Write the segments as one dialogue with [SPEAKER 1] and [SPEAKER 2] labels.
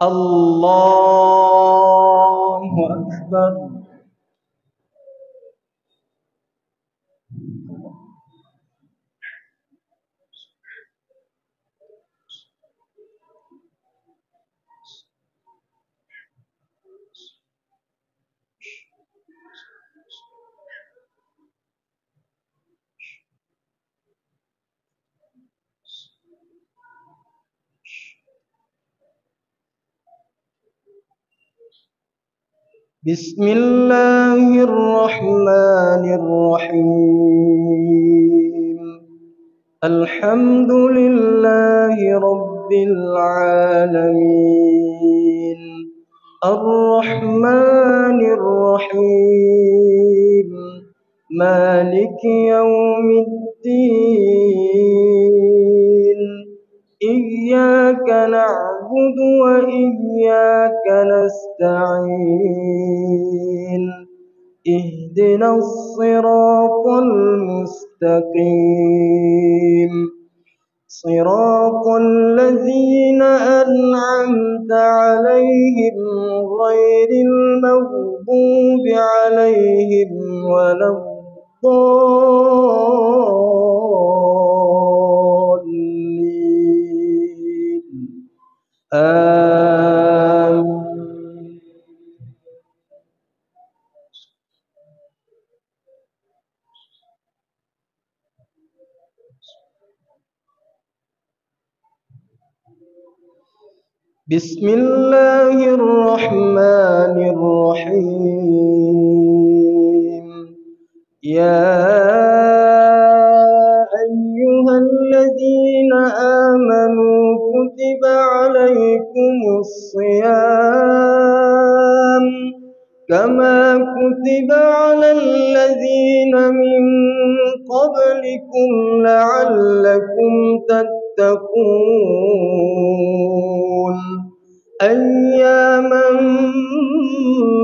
[SPEAKER 1] الله أكبر. بسم الله الرحمن الرحيم. الحمد لله رب العالمين، الرحمن الرحيم، مالك يوم الدين. إياك نعبد وإياك نستعين. اهدنا الصراط المستقيم، صراط الذين أنعمت عليهم غير المغضوب عليهم ولا الضالين. آمين. بسم الله الرحمن الرحيم. يا أيها الذين آمنوا كتب عليكم الصيام كما كتب على الذين من قبلكم لعلكم تتقون. أياما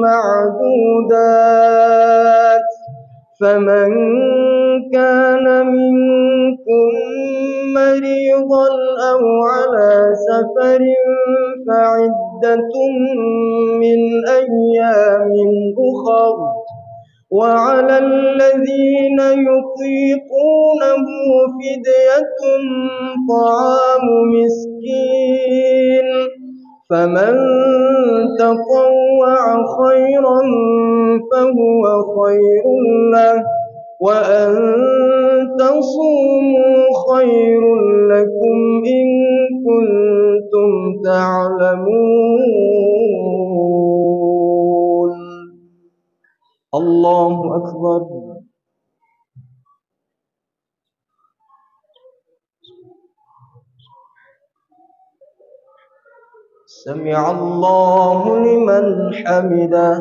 [SPEAKER 1] معدودات، فمن كان منكم مريضا أو على سفر فعدة من أيام أخر. وعلى الذين يطيقونه فدية طعام مسكين، فمن تطوع خيرا فهو خير له، وأن تصوموا خير لكم إن كنتم تعلمون. الله أكبر. سمع الله لمن حمده.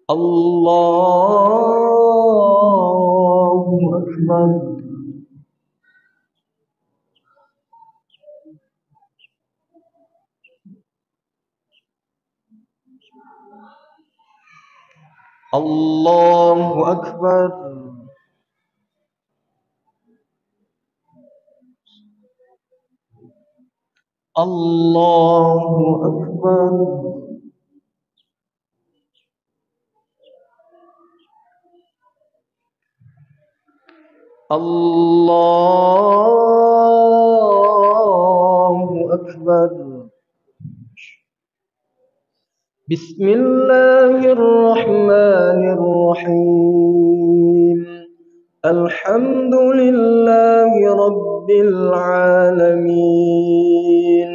[SPEAKER 1] الله أكبر. الله أكبر. الله أكبر. الله أكبر. بسم الله الرحمن الرحيم. الحمد لله رب العالمين،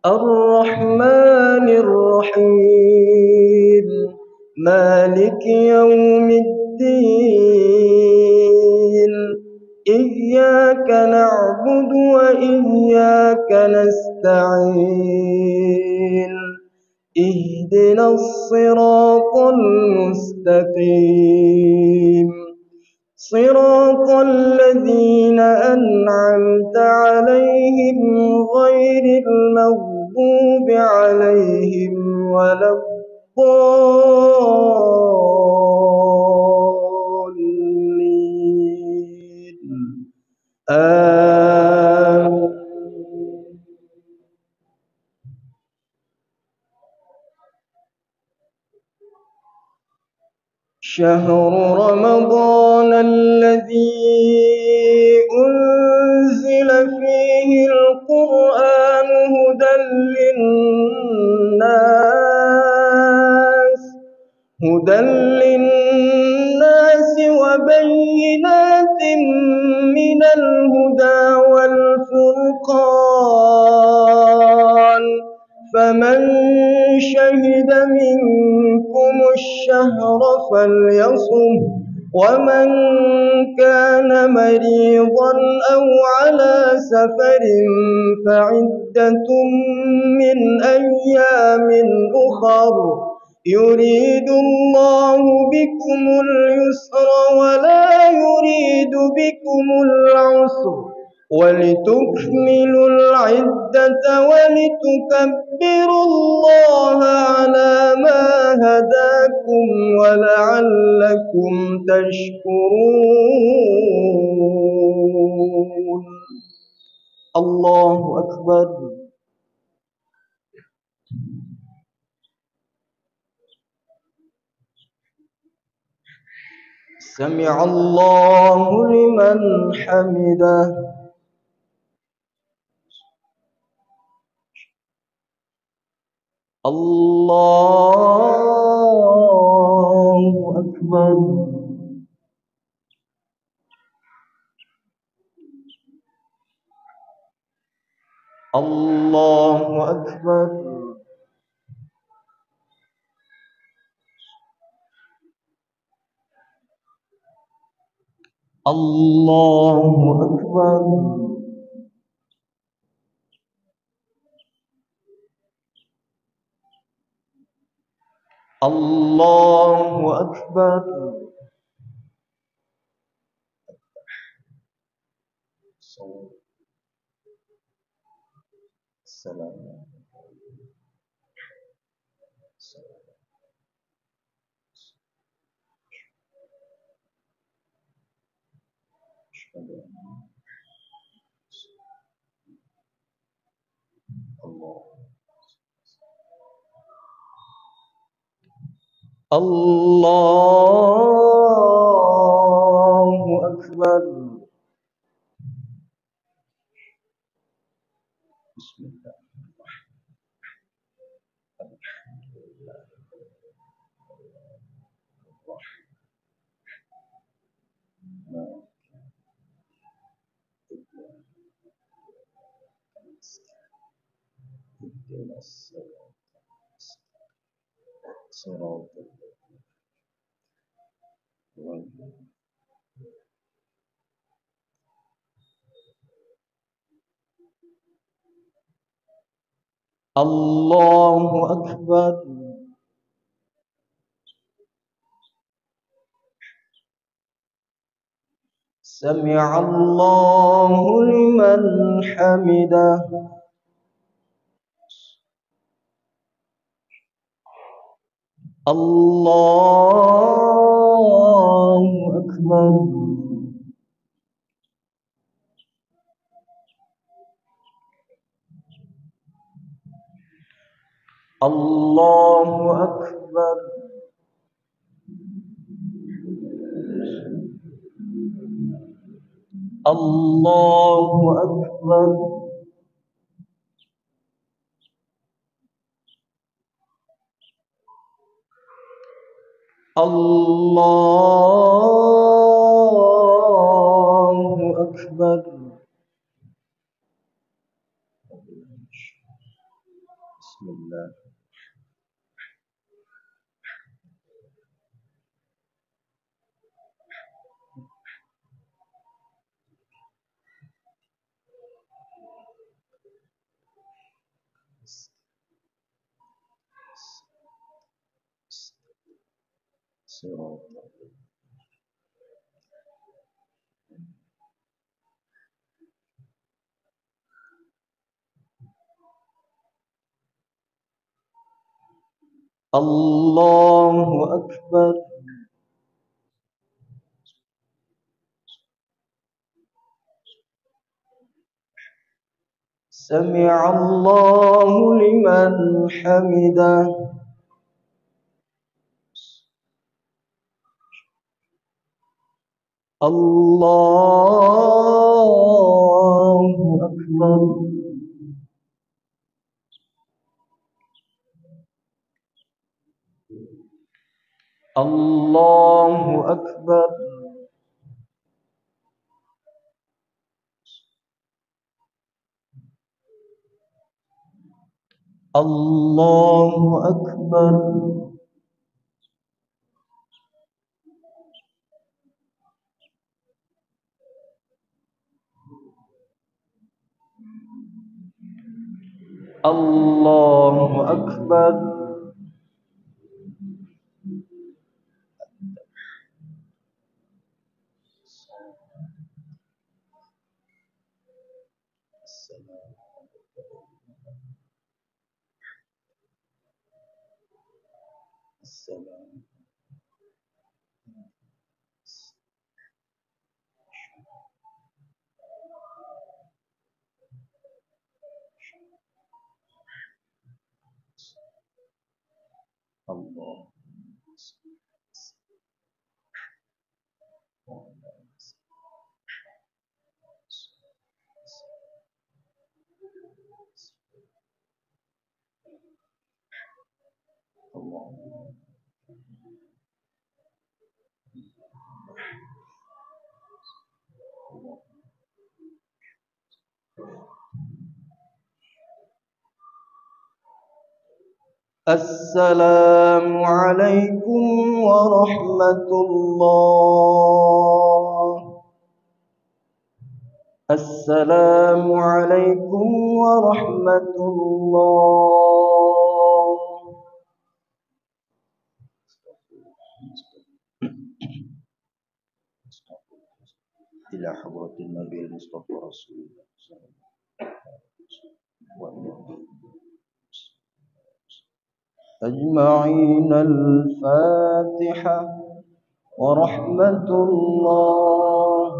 [SPEAKER 1] الرحمن الرحيم، مالك يوم الدين. إياك نعبد وإياك نستعين. اهدنا الصراط المستقيم، صراط الذين أنعمت عليهم غير المغضوب عليهم ولا الضالين. شهر رمضان الذي أنزل فيه القرآن هدى للناس وبينات من الهدى والفرقان، فمن شهد منكم الشهر فليصم، ومن كان مريضا أو على سفر فعدة من أيام أخر، يريد الله بكم اليسر ولا يريد بكم العسر، ولتكملوا العدة ولتكبروا الله على ما هداكم ولعلكم تشكرون. الله أكبر. سمع الله لمن حمده. الله أكبر. الله أكبر. الله أكبر. الله أكبر. السلام. الله أكبر. بسم الله الحمد لله الرحمن اهدنا الصراط الله أكبر. سمع الله لمن حمده. الله أكبر. الله أكبر. الله أكبر. الله أكبر. بسم الله. صراط الله أكبر. سمع الله لمن حمده. الله أكبر. الله أكبر. الله أكبر. الله أكبر. السلام. الله. السلام عليكم ورحمة الله. السلام عليكم ورحمة الله. إلى حضرة النبي المصطفى رسول الله صلى الله عليه وسلم أجمعين. الفاتحة. ورحمة الله.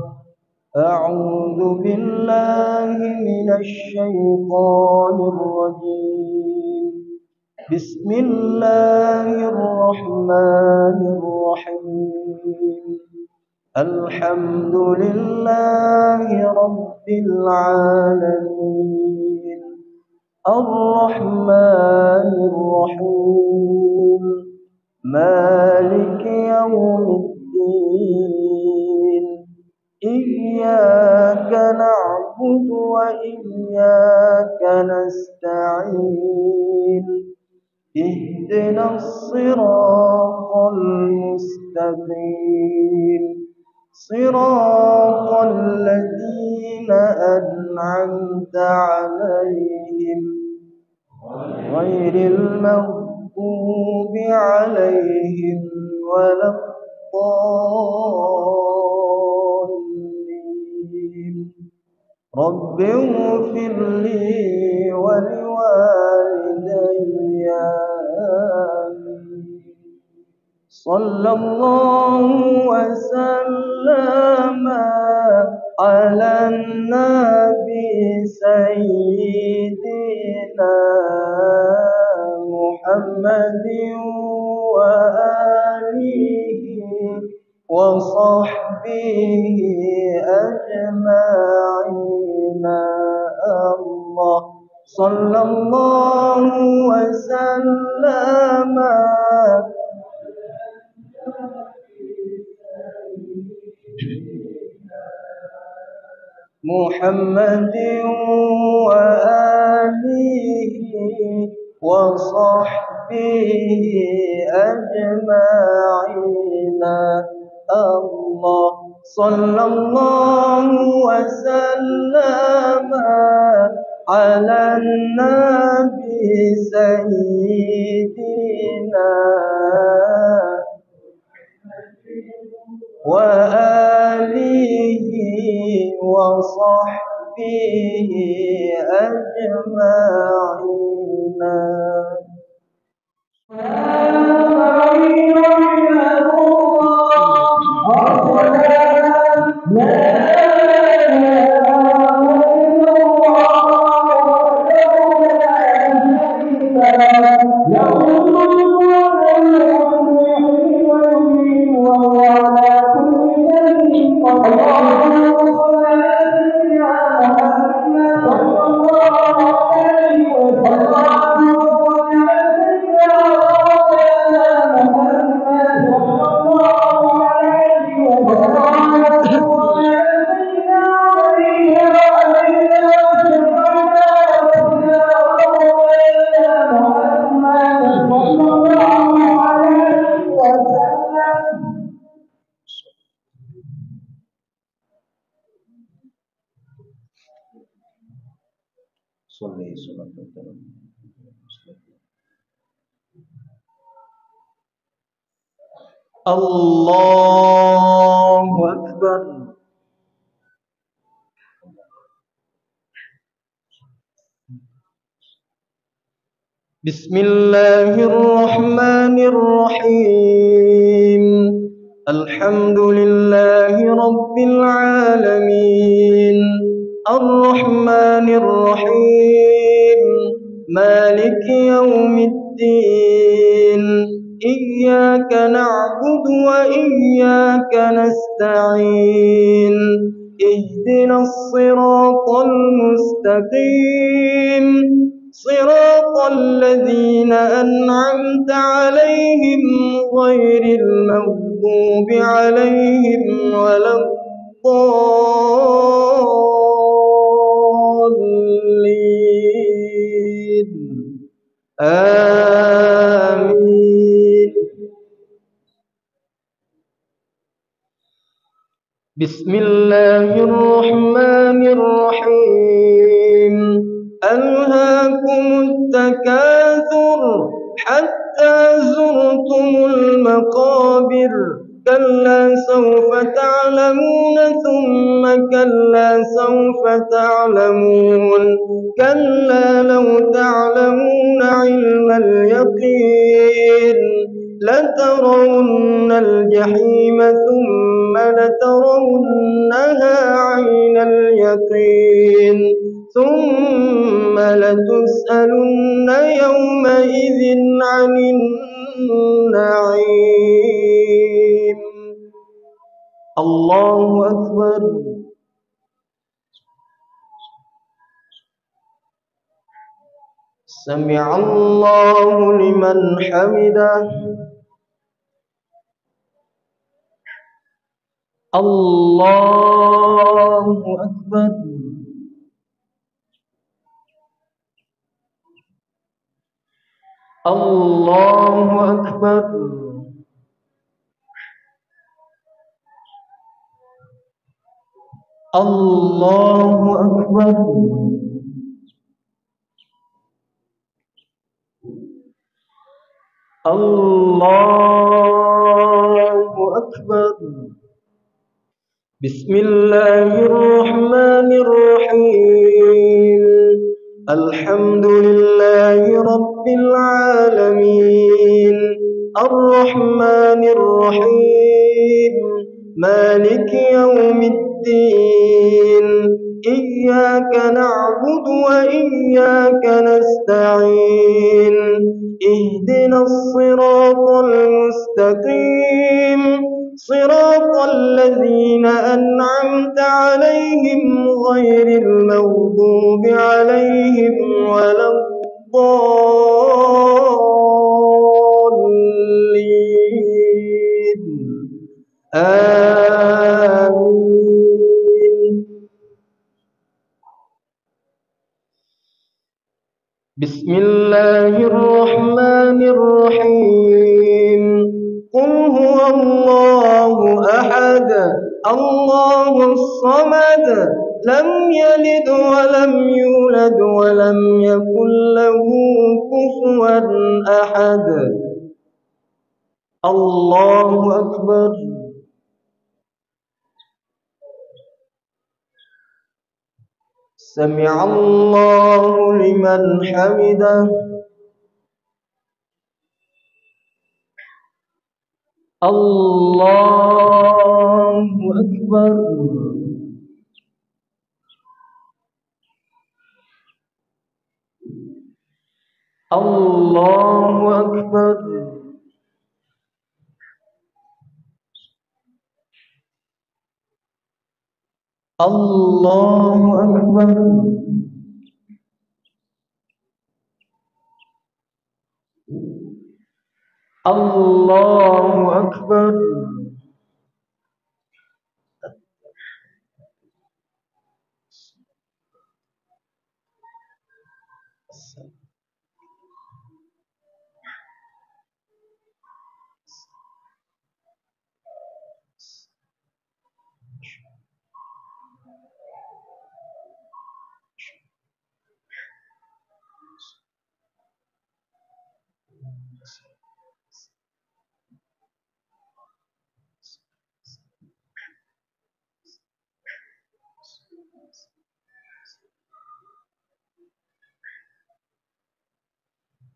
[SPEAKER 1] أعوذ بالله من الشيطان الرجيم. بسم الله الرحمن الرحيم. الحمد لله رب العالمين. الرحمن الرحيم. مالك يوم الدين. إياك نعبد وإياك نستعين. اهدنا الصراط المستقيم. صراط الذين أنعمت عليهم غير المغضوب عليهم ولا الضالين. رب اغفر لي ولوالدي. صلى الله وسلم على النبي سيدنا محمد وآله وصحبه أجمعين. الله. صلى الله وسلم محمد وآله وصحبه أجمعين. الله. صلى الله وسلم على النبي سيدنا وآله وصحبه أجمعين. صلي صلاة الترى. الله أكبر. بسم الله الرحمن الرحيم. الحمد لله رب العالمين الرحمن الرحيم مالك يوم الدين إياك نعبد وإياك نستعين اهدنا الصراط المستقيم صراط الذين أنعمت عليهم غير المغضوب عليهم ولا الضالين آمين. بسم الله الرحمن الرحيم. ألهاكم التكاثر حتى زرتم المقابر كلا سوف تعلمون ثم كلا سوف تعلمون كلا لو تعلمون علم اليقين لترون الجحيم ثم لترونها عين اليقين ثم لتسألن يومئذ عن النعيم. الله أكبر. سمع الله لمن حمده. الله أكبر. الله أكبر. الله أكبر. الله أكبر. بسم الله الرحمن الرحيم. الحمد لله رب العالمين الرحمن الرحيم مالك يوم الدين إياك نعبد وإياك نستعين اهدنا الصراط المستقيم صراط الذين أنعمت عليهم غير المغضوب عليهم ولا الضالين آمين. بسم الله الرحمن الرحيم. قل هو الله أحد الله الصمد لم يلد ولم يولد ولم يكن له كفوا أحد. الله أكبر. سمع الله لمن حمده. الله أكبر. الله أكبر. الله أكبر. الله أكبر.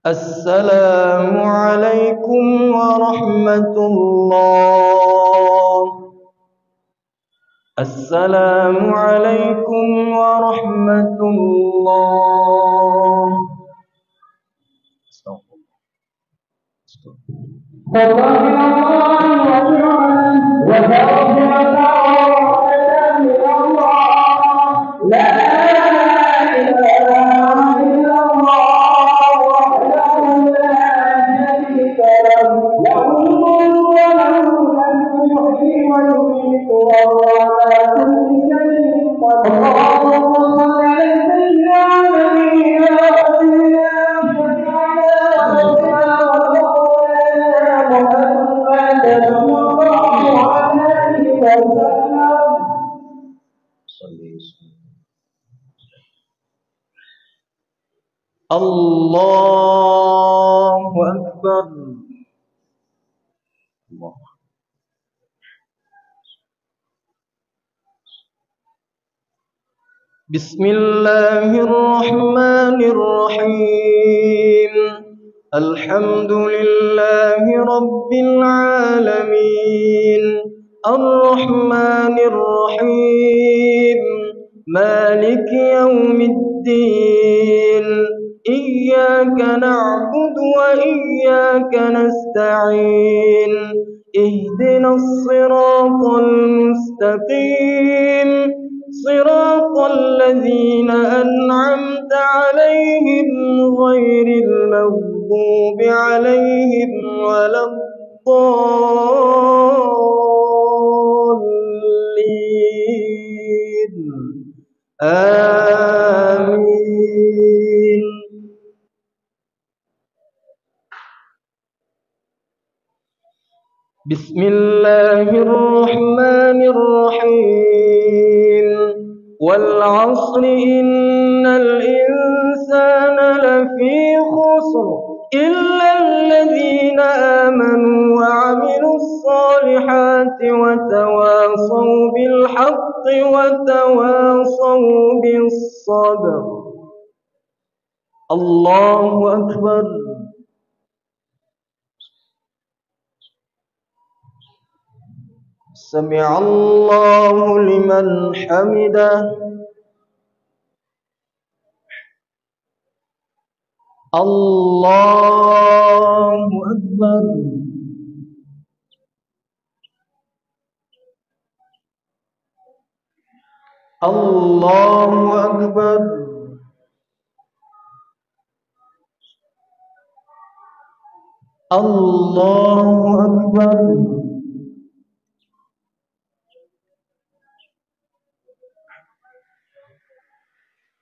[SPEAKER 1] السلام عليكم ورحمة الله. السلام عليكم ورحمة الله. الله أكبر. بسم الله الرحمن الرحيم. الحمد لله رب العالمين الرحمن الرحيم مالك يوم الدين إياك نعبد وإياك نستعين اهدنا الصراط المستقيم صراط الذين أنعمت عليهم غير المغضوب عليهم ولا الضالين آمين. بسم الله الرحمن الرحيم والعصر إن الإنسان لفي خسر إلا الذين آمنوا وعملوا الصالحات وتواصوا بالحق وتواصوا بالصبر. الله أكبر. سمع الله لمن حمده. الله أكبر. الله أكبر. الله أكبر.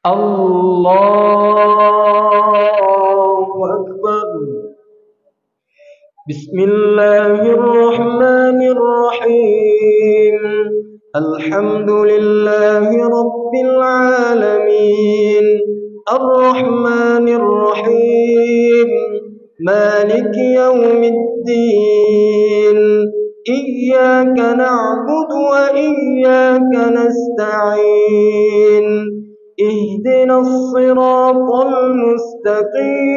[SPEAKER 1] الله أكبر. بسم الله الرحمن الرحيم الحمد لله رب العالمين الرحمن الرحيم مالك يوم الدين إياك نعبد وإياك نستعين اهدنا الصراط المستقيم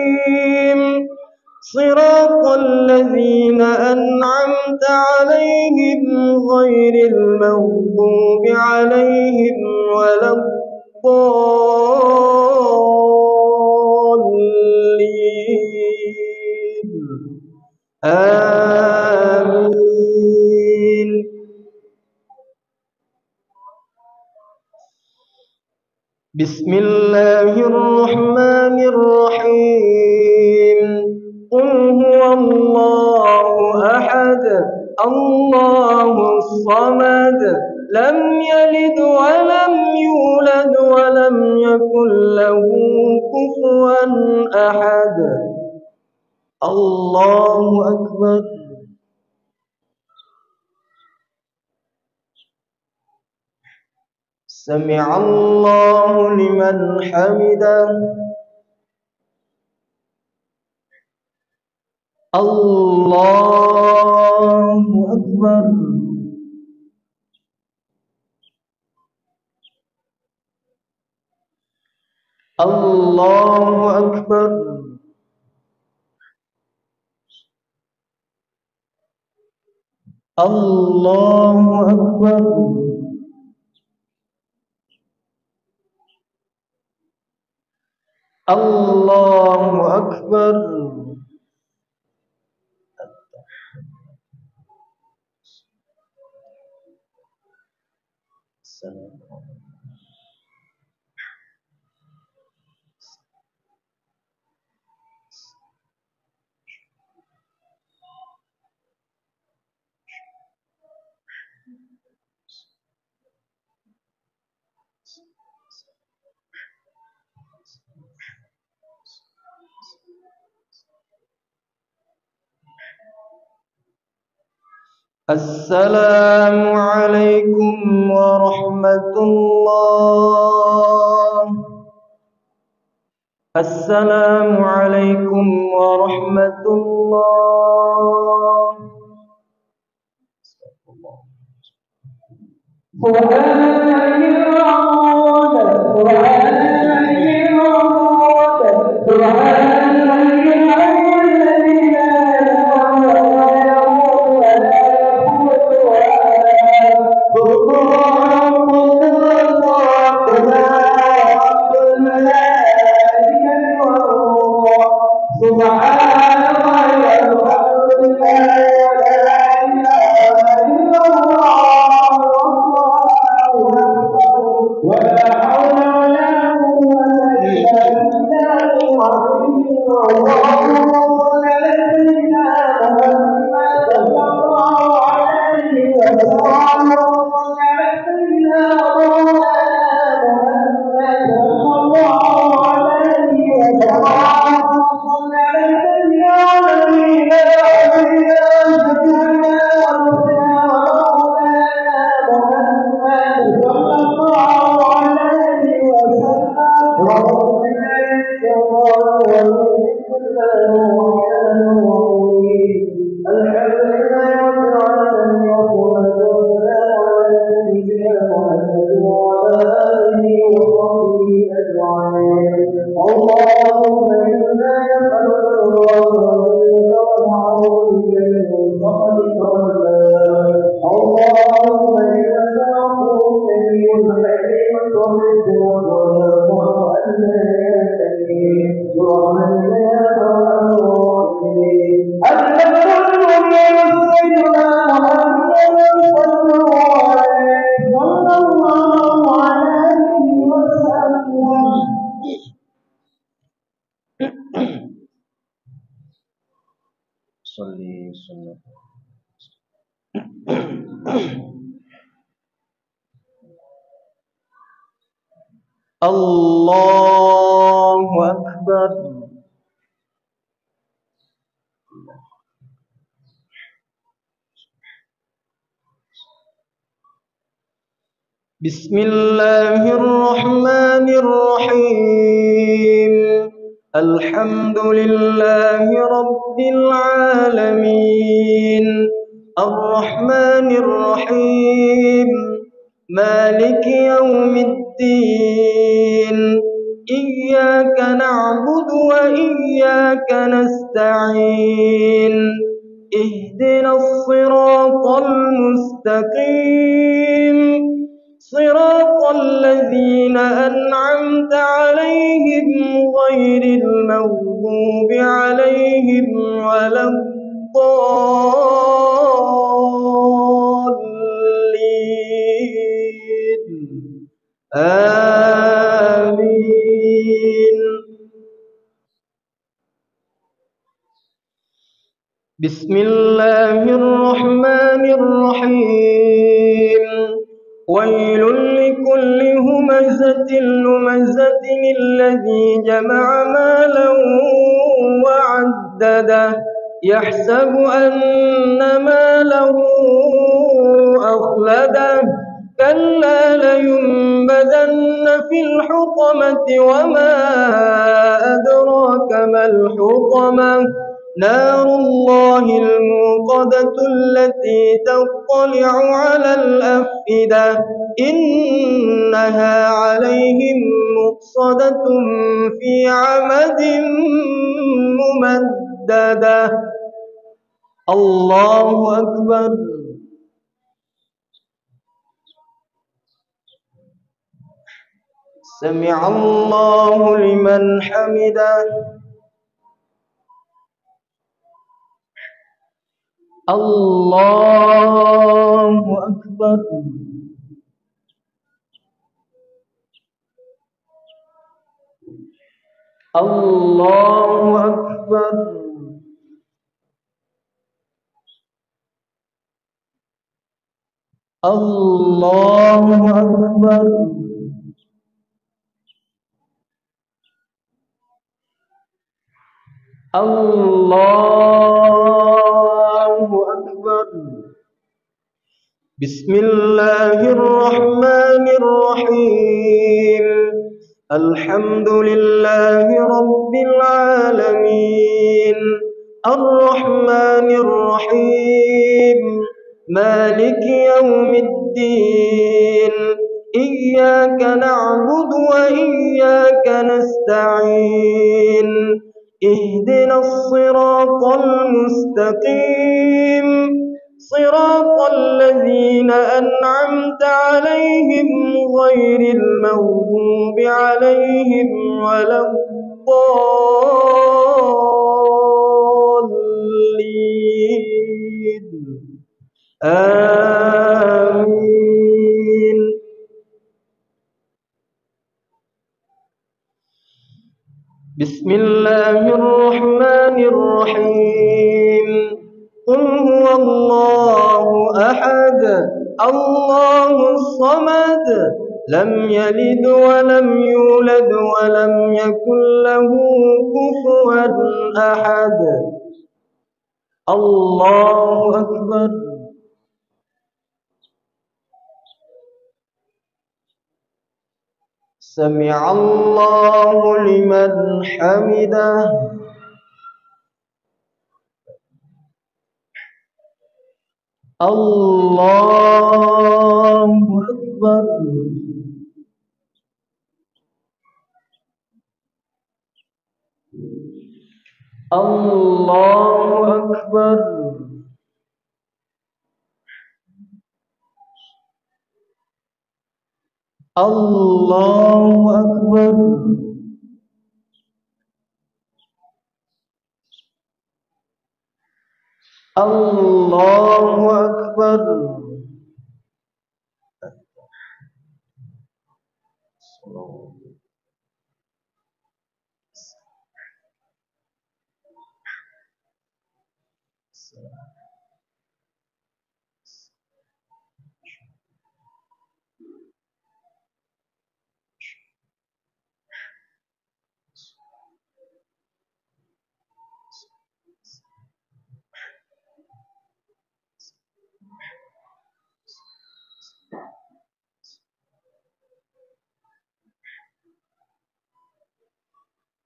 [SPEAKER 1] صراط الذين أنعمت عليهم غير المغضوب عليهم ولا الضالين آمين. بسم الله الرحمن الرحيم قل هو الله أحد الله الصمد لم يلد ولم يولد ولم يكن له كفوا أحد الله أكبر. سمع الله لمن حمده. الله أكبر. الله أكبر. الله أكبر. الله أكبر. السلام عليكم ورحمة الله. السلام عليكم ورحمة الله. الله أكبر. بسم الله الرحمن الرحيم الحمد لله رب العالمين الرحمن الرحيم مالك يوم الدين إياك نعبد وإياك نستعين اهدنا الصراط المستقيم صراط الذين أنعمت عليهم غير المغضوب عليهم ولا الضالين آمين. بسم الله الرحمن الرحيم ويل لكل همزة لمزة الذي جمع مالا وعدده يحسب أن ماله أخلده كلا لينبذن في الحطمة وما أدراك ما الحطمة نار الله الموقدة التي تطلع على الأفئدة إنها عليهم مؤصدة في عمد ممددة الله أكبر سمع الله لمن حمده الله أكبر الله أكبر الله أكبر الله أكبر بسم الله الرحمن الرحيم الحمد لله رب العالمين الرحمن الرحيم مالك يوم الدين إياك نعبد وإياك نستعين اهدنا الصراط المستقيم صراط الذين أنعمت عليهم غير المغضوب عليهم ولا الضالين آمين بسم الله الرحمن الرحيم قل هو الله أحد الله الصمد لم يلد ولم يولد ولم يكن له كفوا أحد الله أكبر سمع الله لمن حمده الله أكبر الله أكبر الله أكبر الله أكبر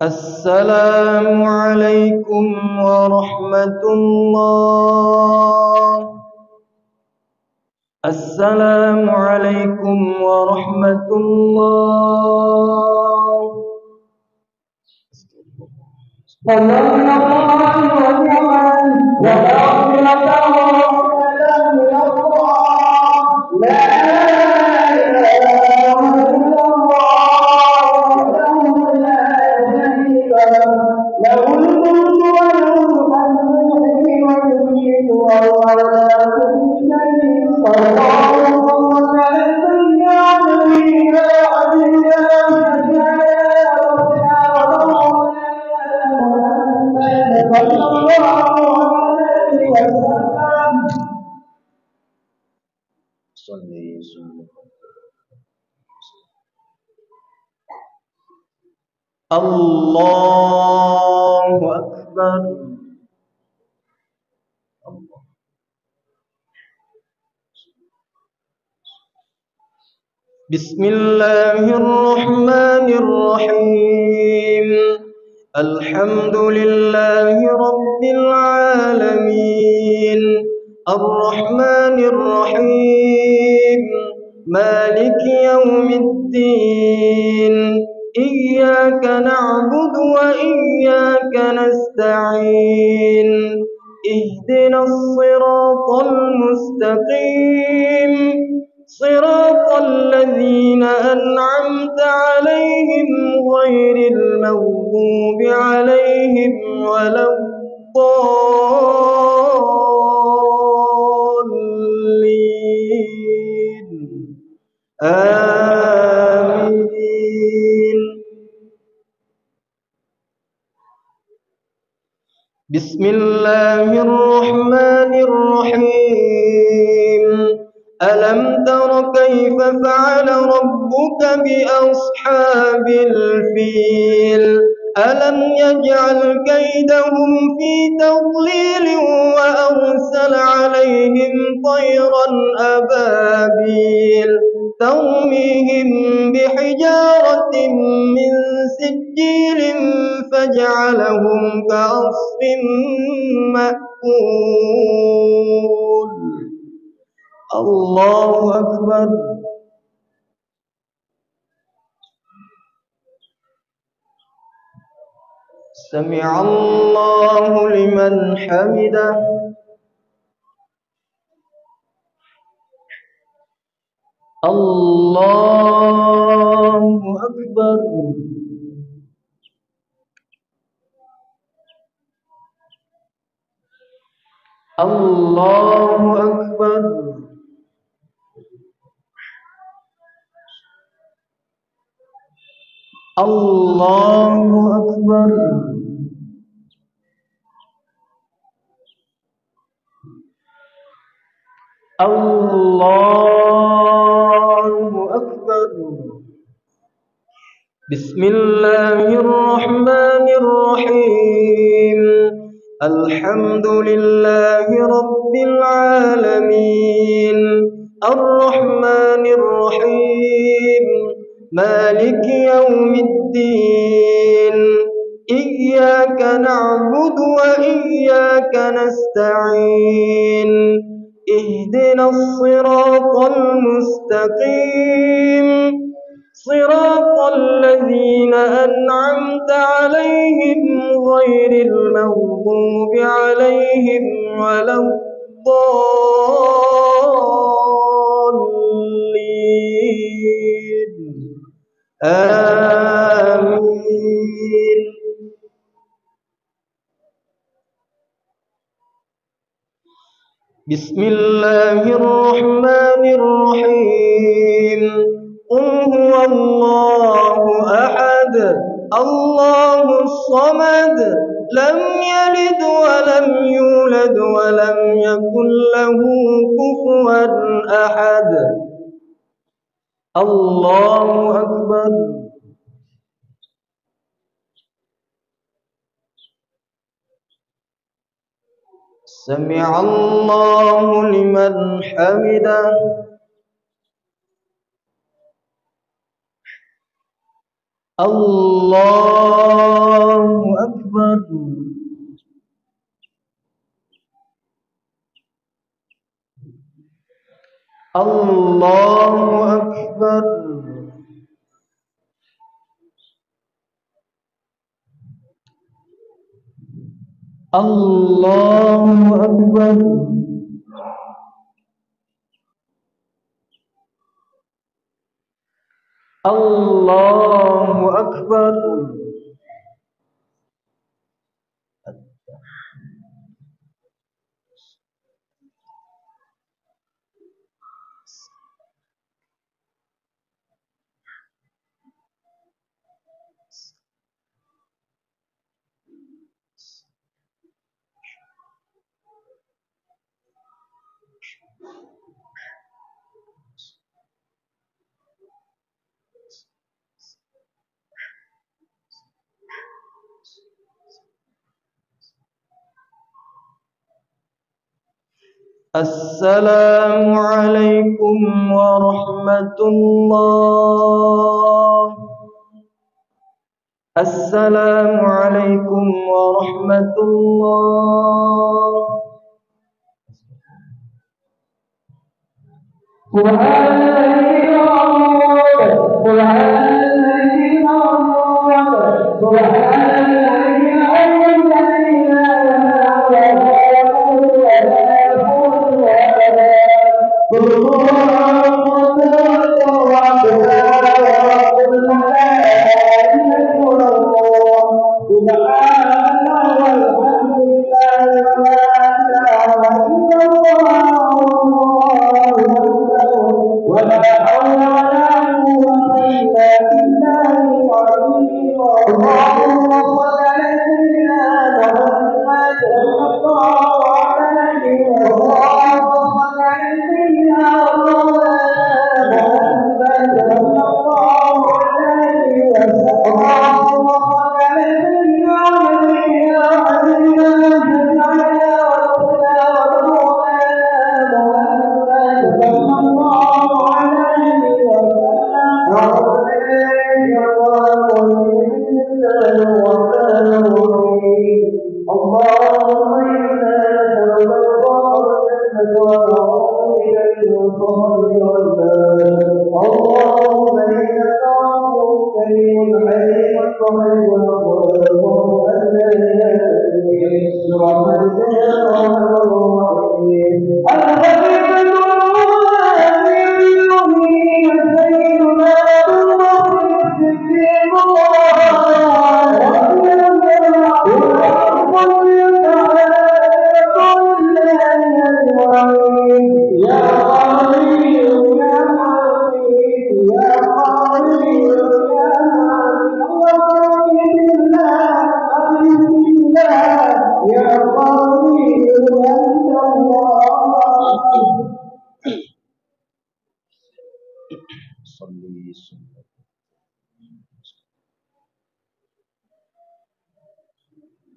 [SPEAKER 1] السلام عليكم ورحمة الله السلام عليكم ورحمة الله الله أكبر. بسم الله الرحمن الرحيم. الحمد لله رب العالمين، الرحمن الرحيم، مالك يوم الدين، إياك نعبد وإياك نستعين، اهدنا الصراط المستقيم، صراط الذين أنعمت عليهم غير المغضوب عليهم ولا الضالين. آمين. بسم الله الرحمن الرحيم. ألم تر كيف فعل ربك بأصحاب الفيل؟ ألم يجعل كيدهم في تضليل وأرسل عليهم طيرا أبابيل ترميهم بحجارة من سجيل فجعلهم كعصف مأكول. الله أكبر. سمع الله لمن حمده. الله أكبر. الله أكبر. الله أكبر. الله أكبر. بسم الله الرحمن الرحيم. الحمد لله رب العالمين، الرحمن الرحيم، مالك يوم الدين، إياك نعبد وإياك نستعين، اهدنا الصراط المستقيم، صراط الذين أنعمت عليهم غير المغضوب عليهم ولا الضالين. آمين. بسم الله الرحمن الرحيم. قل هو الله أحد، الله الصمد، لم يلد ولم يولد ولم يكن له كفوا أحد. الله أكبر. سمع الله لمن حمده. الله أكبر. الله أكبر. الله أكبر. الله أكبر. السلام عليكم ورحمة الله. السلام عليكم ورحمة الله.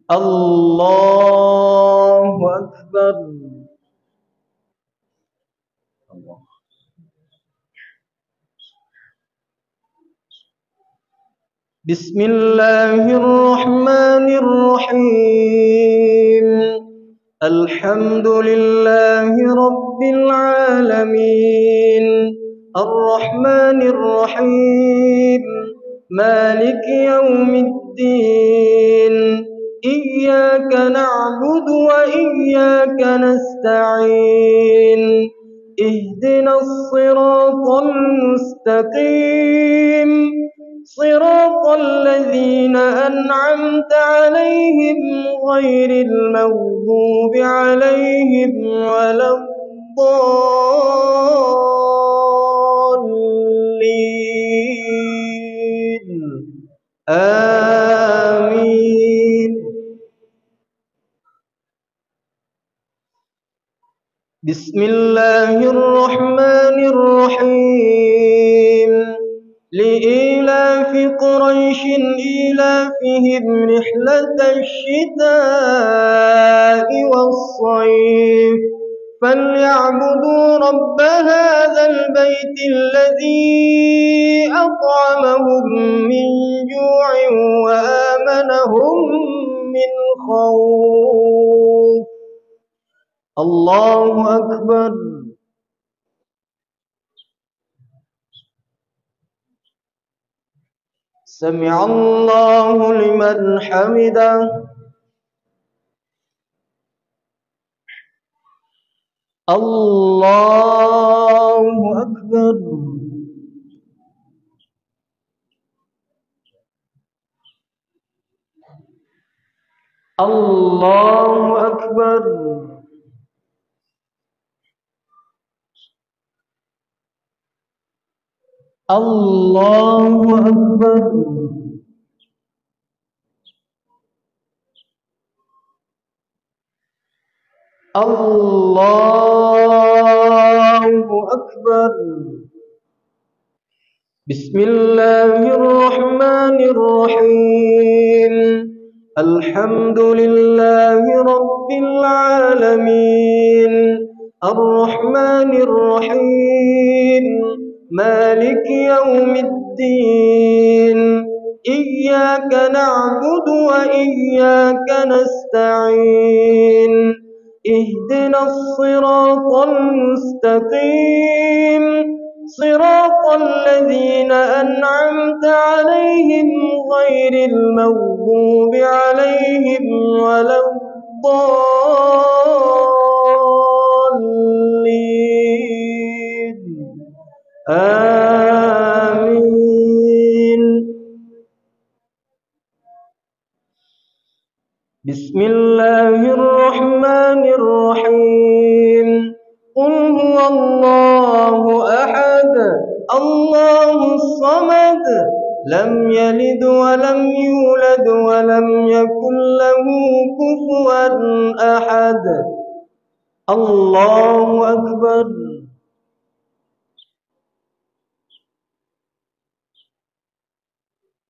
[SPEAKER 1] الله أكبر. بسم الله الرحمن الرحيم. الحمد لله رب العالمين الرحمن الرحيم مالك يوم الدين إياك نعبد وإياك نستعين اهدنا الصراط المستقيم صراط الذين أنعمت عليهم غير المغضوب عليهم ولا الضالين آمين. بسم الله الرحمن الرحيم. لإيلاف قريش إيلافهم رحلة الشتاء والصيف فليعبدوا رب هذا البيت الذي أطعمهم من جوع وآمنهم من خوف. الله أكبر. سمع الله لمن حمده. الله أكبر. الله أكبر. الله أكبر. الله أكبر. بسم الله الرحمن الرحيم. الحمد لله رب العالمين الرحمن الرحيم مالك يوم الدين إياك نعبد وإياك نستعين اهدنا الصراط المستقيم صراط الذين أنعمت عليهم غير المغضوب عليهم ولا الضالين آمين. بسم الله الرحمن الرحيم قل هو الله أحد الله الصمد لم يلد ولم يولد ولم يكن له كفوا أحد الله أكبر.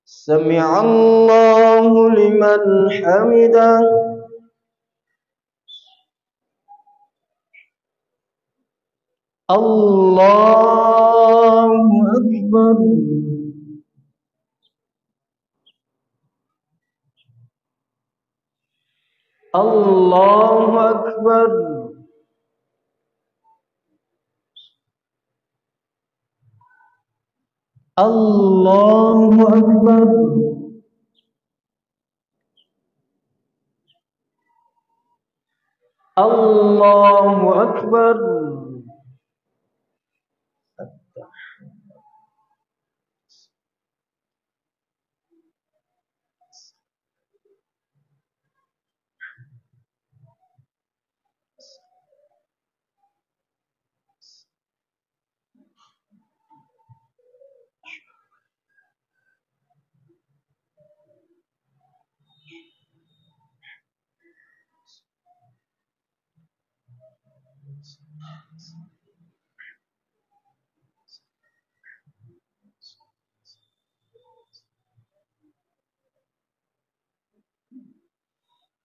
[SPEAKER 1] سمع الله لمن حمده. الله أكبر. الله أكبر. الله أكبر. الله أكبر.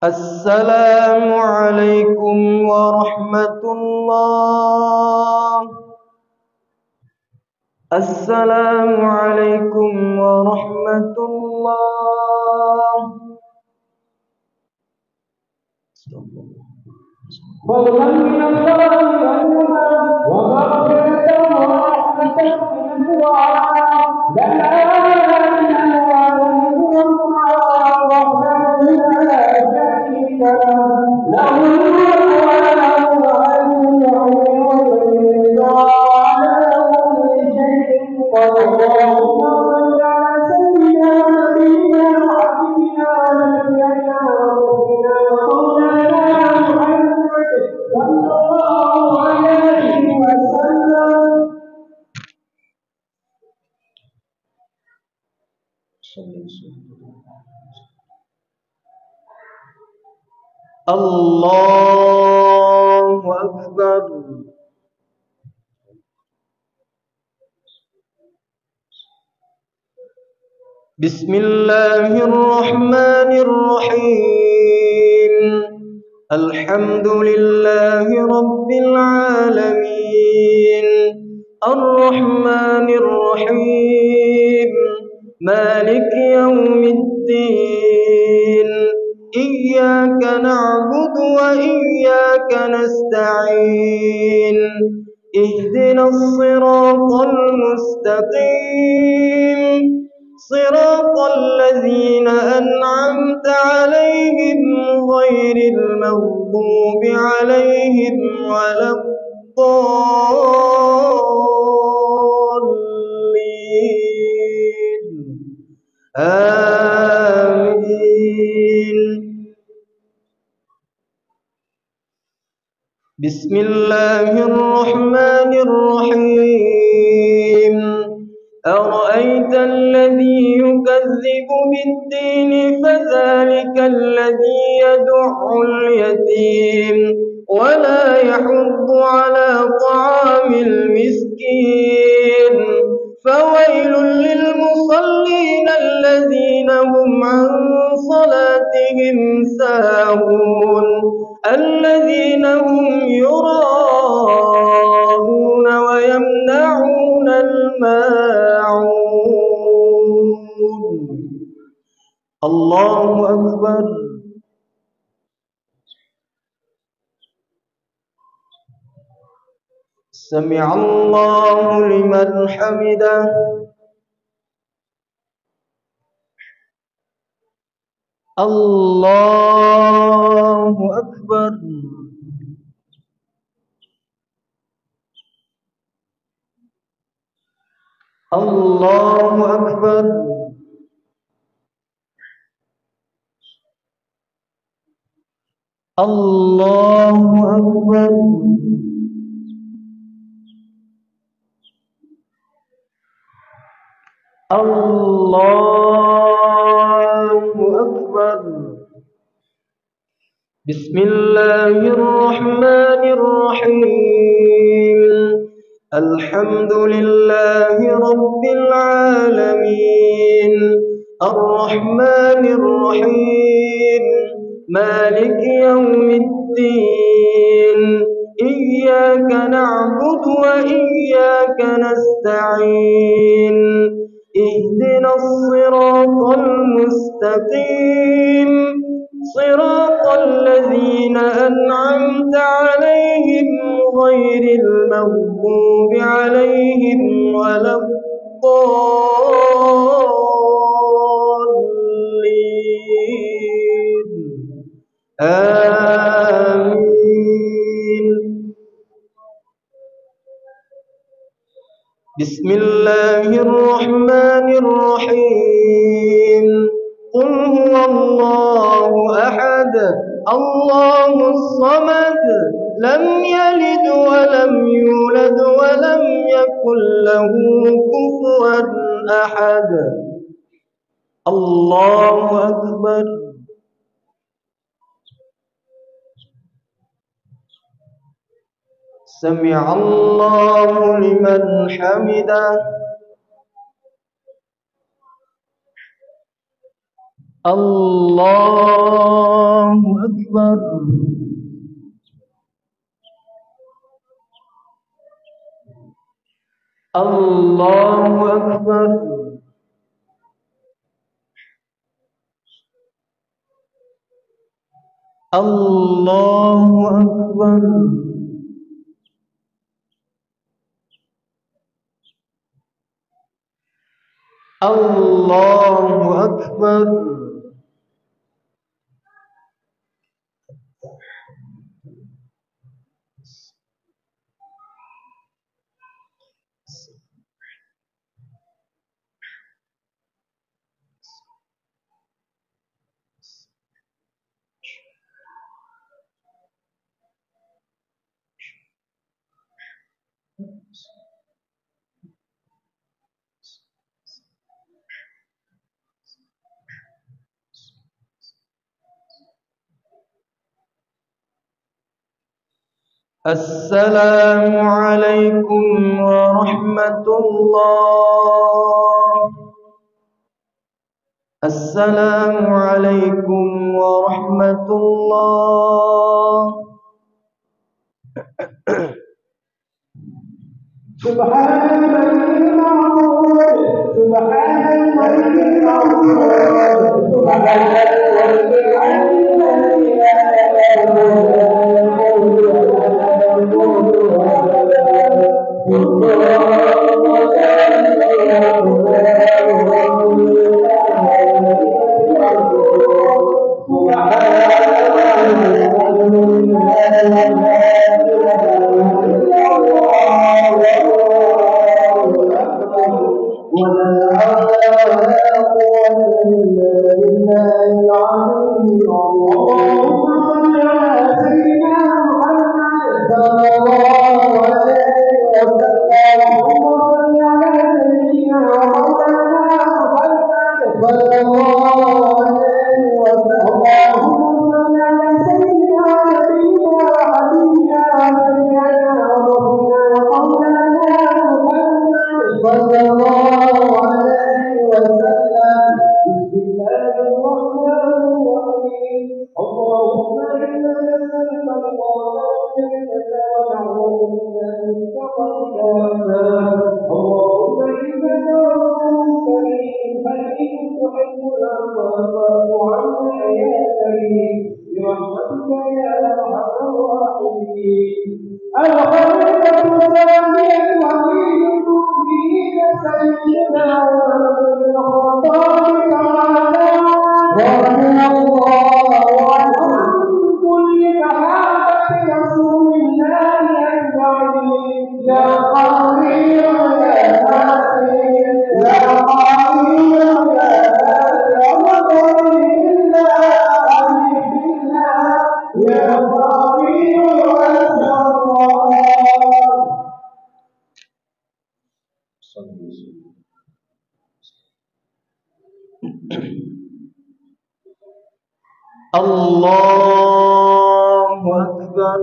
[SPEAKER 1] السلام عليكم ورحمة الله. السلام عليكم ورحمة الله. فضلا من الله ومغفرة ورحمة من الله لا إله إلا الله وحده لا شريك له الله أكبر. بسم الله الرحمن الرحيم الحمد لله رب العالمين الرحمن الرحيم مالك يوم الدين إياك نعبد وإياك نستعين اهدنا الصراط المستقيم صراط الذين أنعمت عليهم غير المغضوب عليهم ولا الضالين آمين. بسم الله الرحمن الرحيم أرأيت الذي يكذب بالدين فذلك الذي يدع اليتيم ولا يحض على طعام المسكين فويل للمصلين الذين هم عن صلاتهم ساهون الذين هم يراءون الله أكبر. سمع الله لمن حمده. الله أكبر. الله أكبر. الله أكبر. الله أكبر. بسم الله الرحمن الرحيم. الحمد لله رب العالمين الرحمن الرحيم مالك يوم الدين إياك نعبد وإياك نستعين اهدنا الصراط المستقيم صراط الذين أنعمت عليهم غير المغضوب عليهم ولا الضالين آمين. بسم الله الرحمن الرحيم. قل هو الله أحد الله الصمد لم يلد ولم يولد ولم يكن له كفوا أحد. الله أكبر. سمع الله لمن حمده. الله أكبر. الله أكبر. الله أكبر. الله أكبر. السلام عليكم ورحمة الله. السلام عليكم ورحمة الله.
[SPEAKER 2] سبحان الملك الأعظم سبحان الملك الأعظم سبحان الملك رضي الله عنهم كل صحابة رسول الله أجمعين يا قوي يا ناصر يا قوي يا ناصر يا قوي يا
[SPEAKER 1] الله أكبر.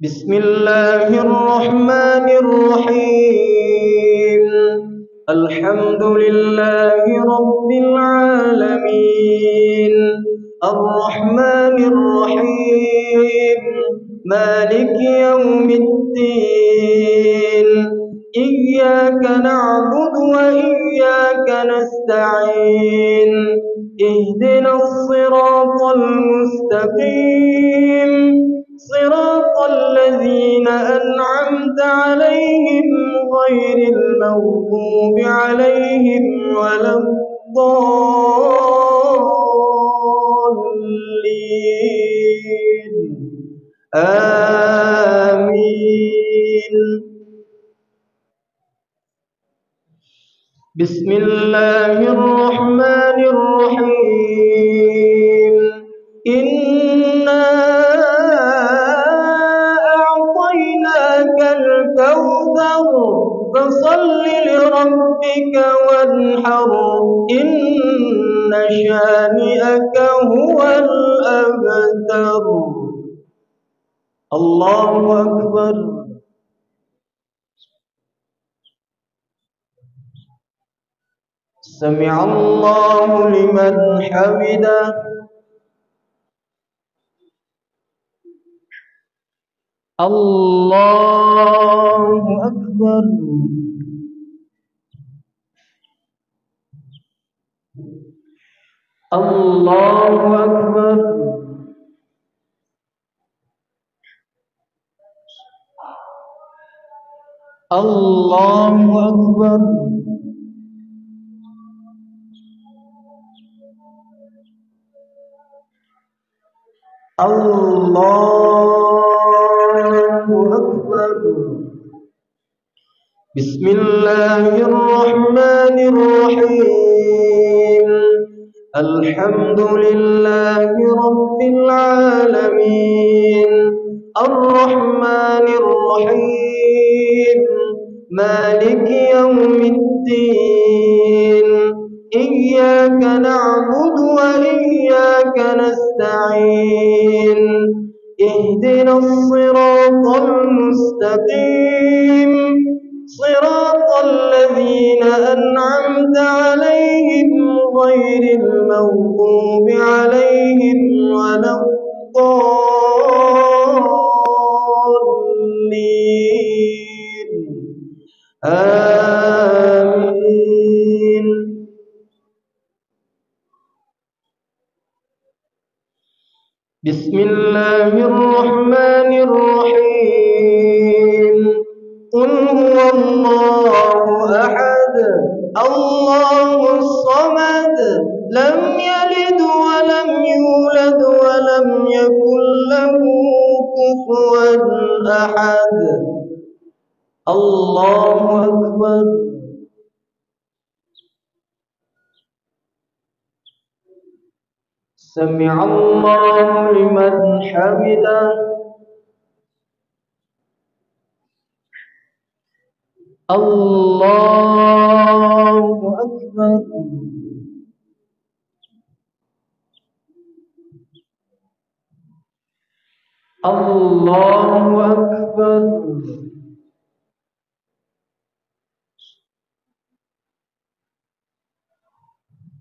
[SPEAKER 1] بسم الله الرحمن الرحيم. الحمد لله رب العالمين الرحمن الرحيم مالك يوم الدين إياك نعبد وإياك نستعين اهدنا الصراط المستقيم صراط الذين أنعمت عليهم غير المغضوب عليهم ولا الضالين آمين. بسم الله الرحمن الرحيم. إنا أعطيناك الكوثر فصل لربك وانحر إن شانئك هو الأبتر. الله أكبر. سمع الله لمن حمده. الله أكبر. الله أكبر. الله أكبر. الله أكبر. بسم الله الرحمن الرحيم. الحمد لله رب العالمين الرحمن الرحيم مالك يوم الدين إياك نعبد وإياك نستعين اهدنا الصراط المستقيم صراط الذين أنعمت عليهم غير المغضوب عليهم ولا الضالين آمين. بسم الله الرحمن الرحيم. قل هو الله أحد الله الصمد لم يلد ولم يولد ولم يكن له كفوا أحد. الله أكبر. سمع الله لمن حمده. الله أكبر. الله أكبر.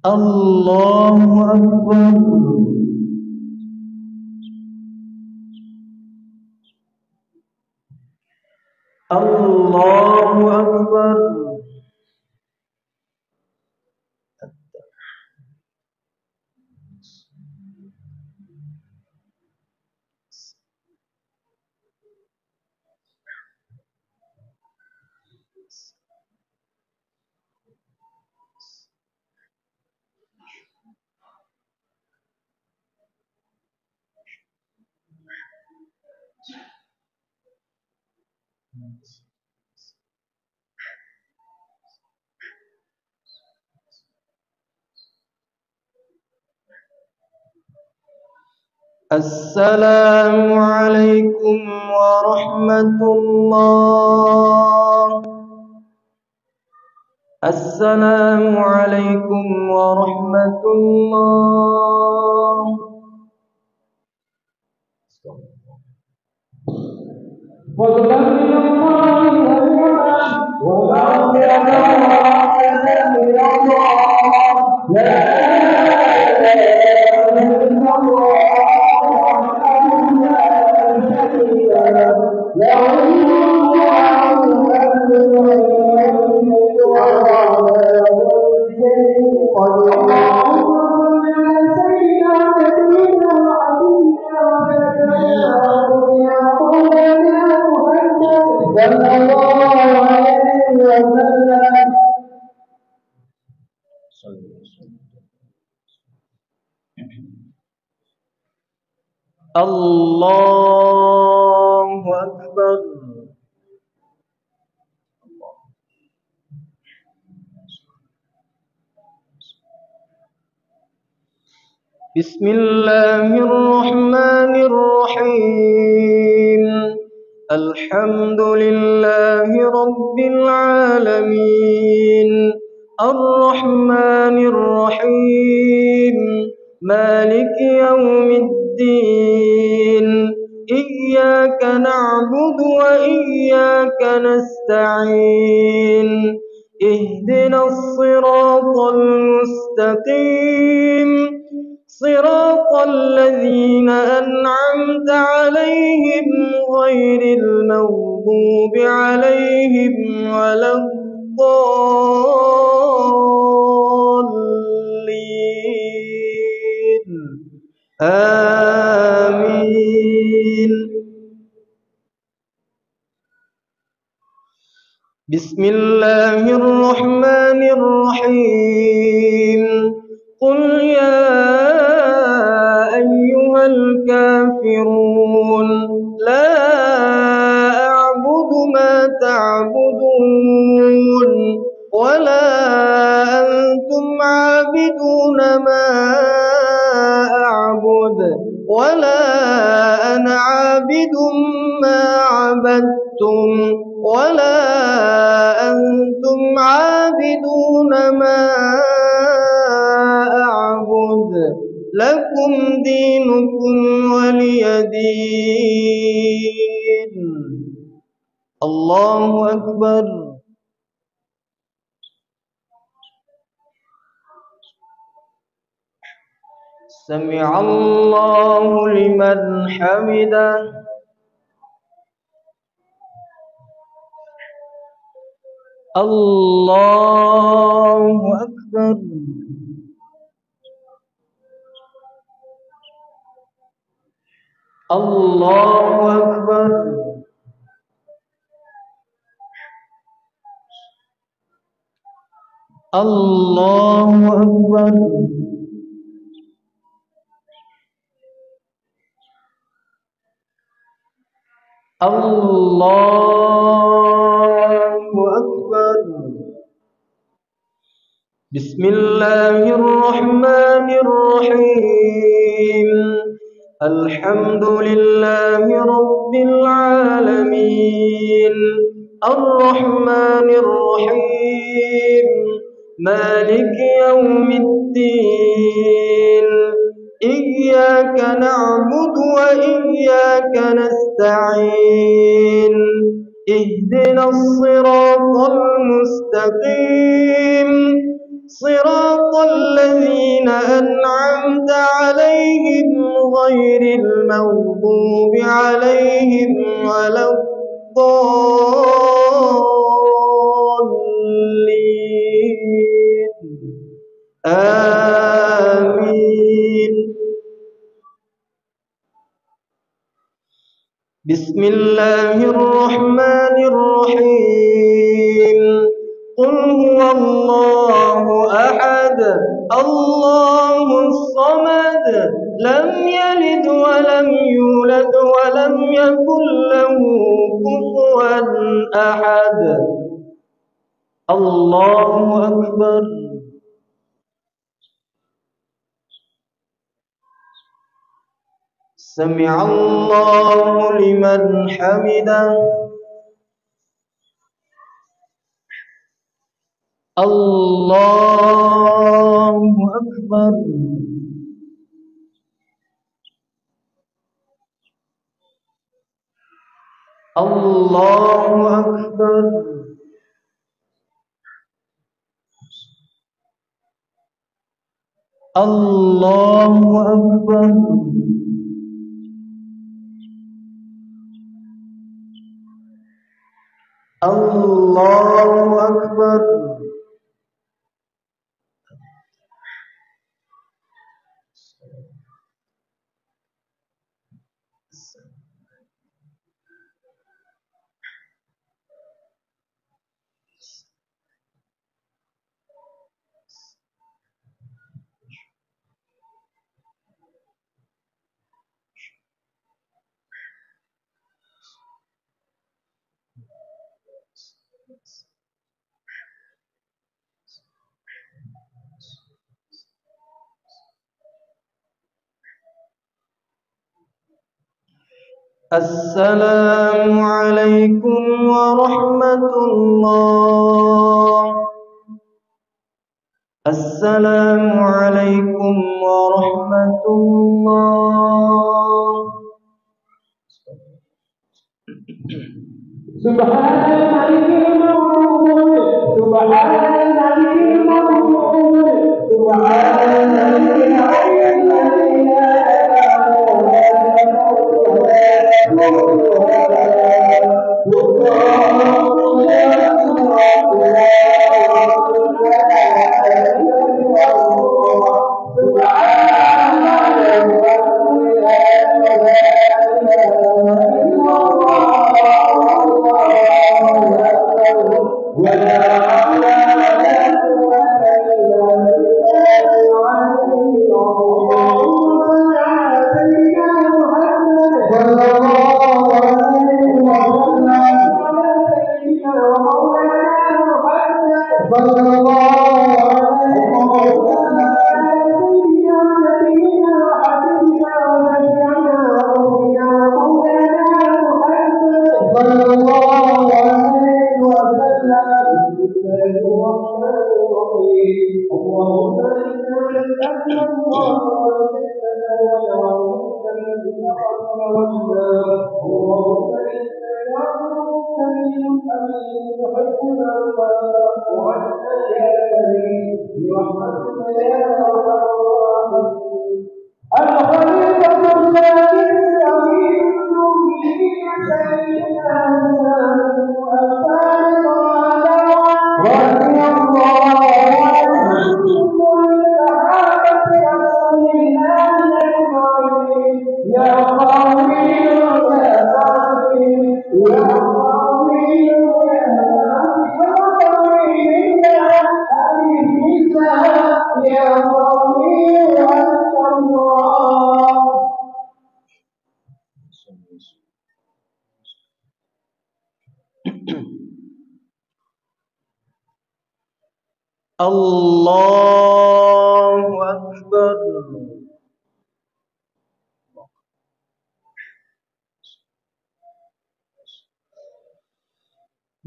[SPEAKER 1] الله أكبر. الله أكبر. السلام عليكم ورحمة الله. السلام عليكم ورحمة الله.
[SPEAKER 2] فضلا من الله ومغفرة ورحمة من الله. لا إله إلا الله وحده لا شريك له. له الملك والحمد وهو على كل شيء قدير. اللهم صل على سيدنا وحبيبنا وشفيعنا صلى الله عليه وسلم.
[SPEAKER 1] الله أكبر. بسم الله الرحمن الرحيم. الحمد لله رب العالمين الرحمن الرحيم مالك يوم الدين. إياك نعبد وإياك نستعين. اهدنا الصراط المستقيم صراط الذين أنعمت عليهم غير المغضوب عليهم ولا الضالين. آمين. بسم الله الرحمن الرحيم. قل يا أيها الكافرون لا أعبد ما تعبدون ولا أنتم عابدون ما أعبد ولا أنا عابد ما عبدتم ولا أنتم عابدون ما أعبد. لكم دينكم ولي دين. الله أكبر. سمع الله لمن حمده. الله أكبر. الله أكبر. الله أكبر. الله أكبر. بسم الله الرحمن الرحيم. الحمد لله رب العالمين الرحمن الرحيم مالك يوم الدين. إياك نعبد وإياك نستعين. اهدنا الصراط المستقيم صراط الذين أنعمت عليهم غير المغضوب عليهم ولا الضالين. آمين. بسم الله الرحمن الرحيم. قل هو الله أحد الله الصمد لم يلد ولم يولد ولم يكن له كفوا أحد. الله أكبر. سمع الله لمن حمده. الله أكبر. الله أكبر. الله أكبر. الله أكبر. السلام عليكم ورحمة الله. السلام عليكم ورحمة الله.
[SPEAKER 2] سبحان الملك المعبود، سبحان الملك المعبود، سبحان الملك العظيم الذي لا الله أكبر.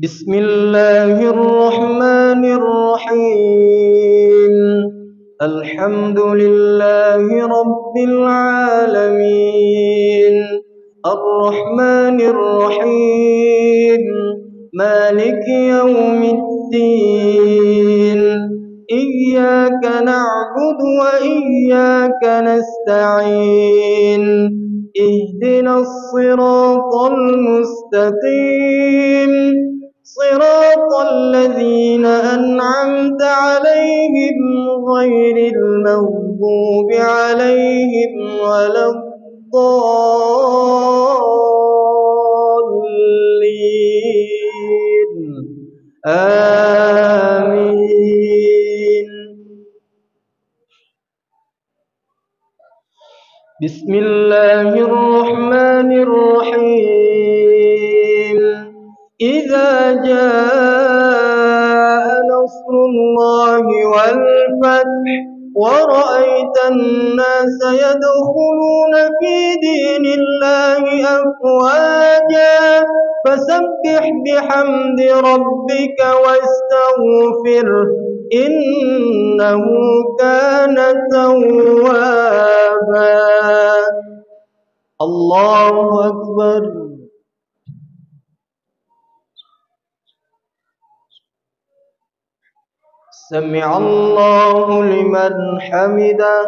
[SPEAKER 2] بسم الله الرحمن الرحيم. الحمد لله رب العالمين. الرحمن الرحيم. مالك يوم الدين. إياك نعبد وإياك نستعين. اهدنا الصراط المستقيم، صراط الذين أنعمت عليهم غير المغضوب عليهم ولا الضالين. آمين. بسم الله الرحمن الرحيم. جاء نصر الله والفتح ورأيت الناس يدخلون في دين الله أفواجا فسبح بحمد ربك واستغفره إنه كان توابا. الله أكبر. سمع الله لمن حمده.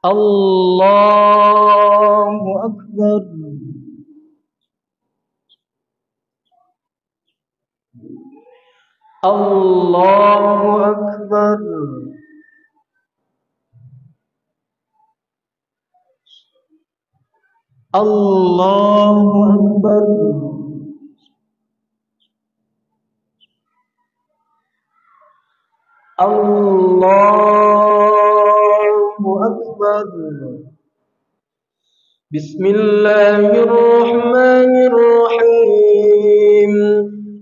[SPEAKER 2] الله أكبر. الله أكبر. الله أكبر. الله أكبر. بسم الله الرحمن الرحيم.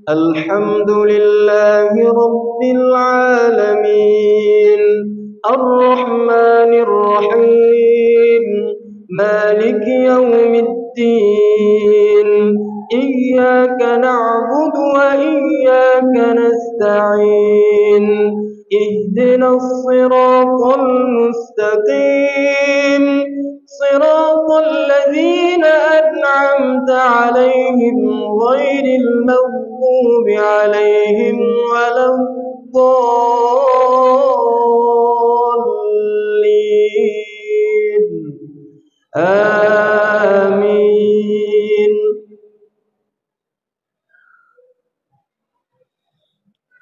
[SPEAKER 2] الحمد لله رب العالمين الرحمن الرحيم مالك يوم الدين إياك نعبد وإياك نستعين اهدنا الصراط المستقيم صراط الذين أنعمت عليهم غير المغضوب عليهم ولا الضالين آمين.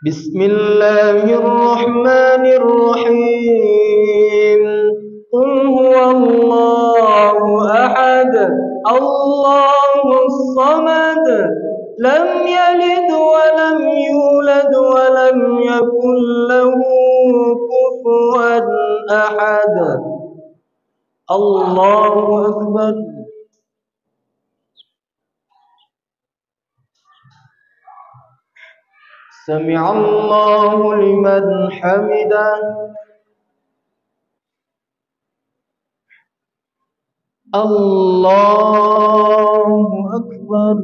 [SPEAKER 2] بسم الله الرحمن الرحيم. قل هو الله أحد الله الصمد لم يلد ولم يولد ولم يكن له كفوا أحد. الله أكبر. سمع الله لمن حمده. الله أكبر.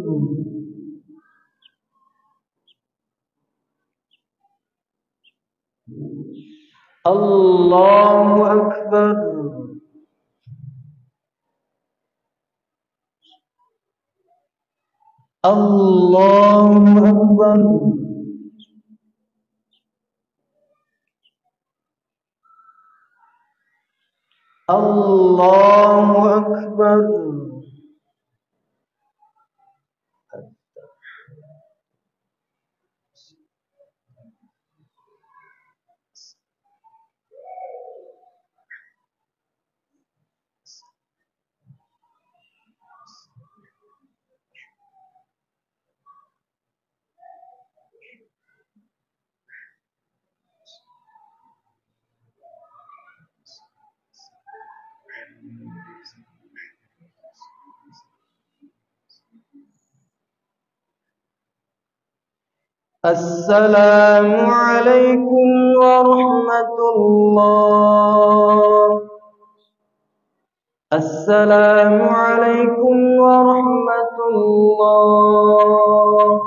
[SPEAKER 2] الله أكبر. الله أكبر. الله أكبر. السلام عليكم ورحمة الله. السلام عليكم ورحمة الله.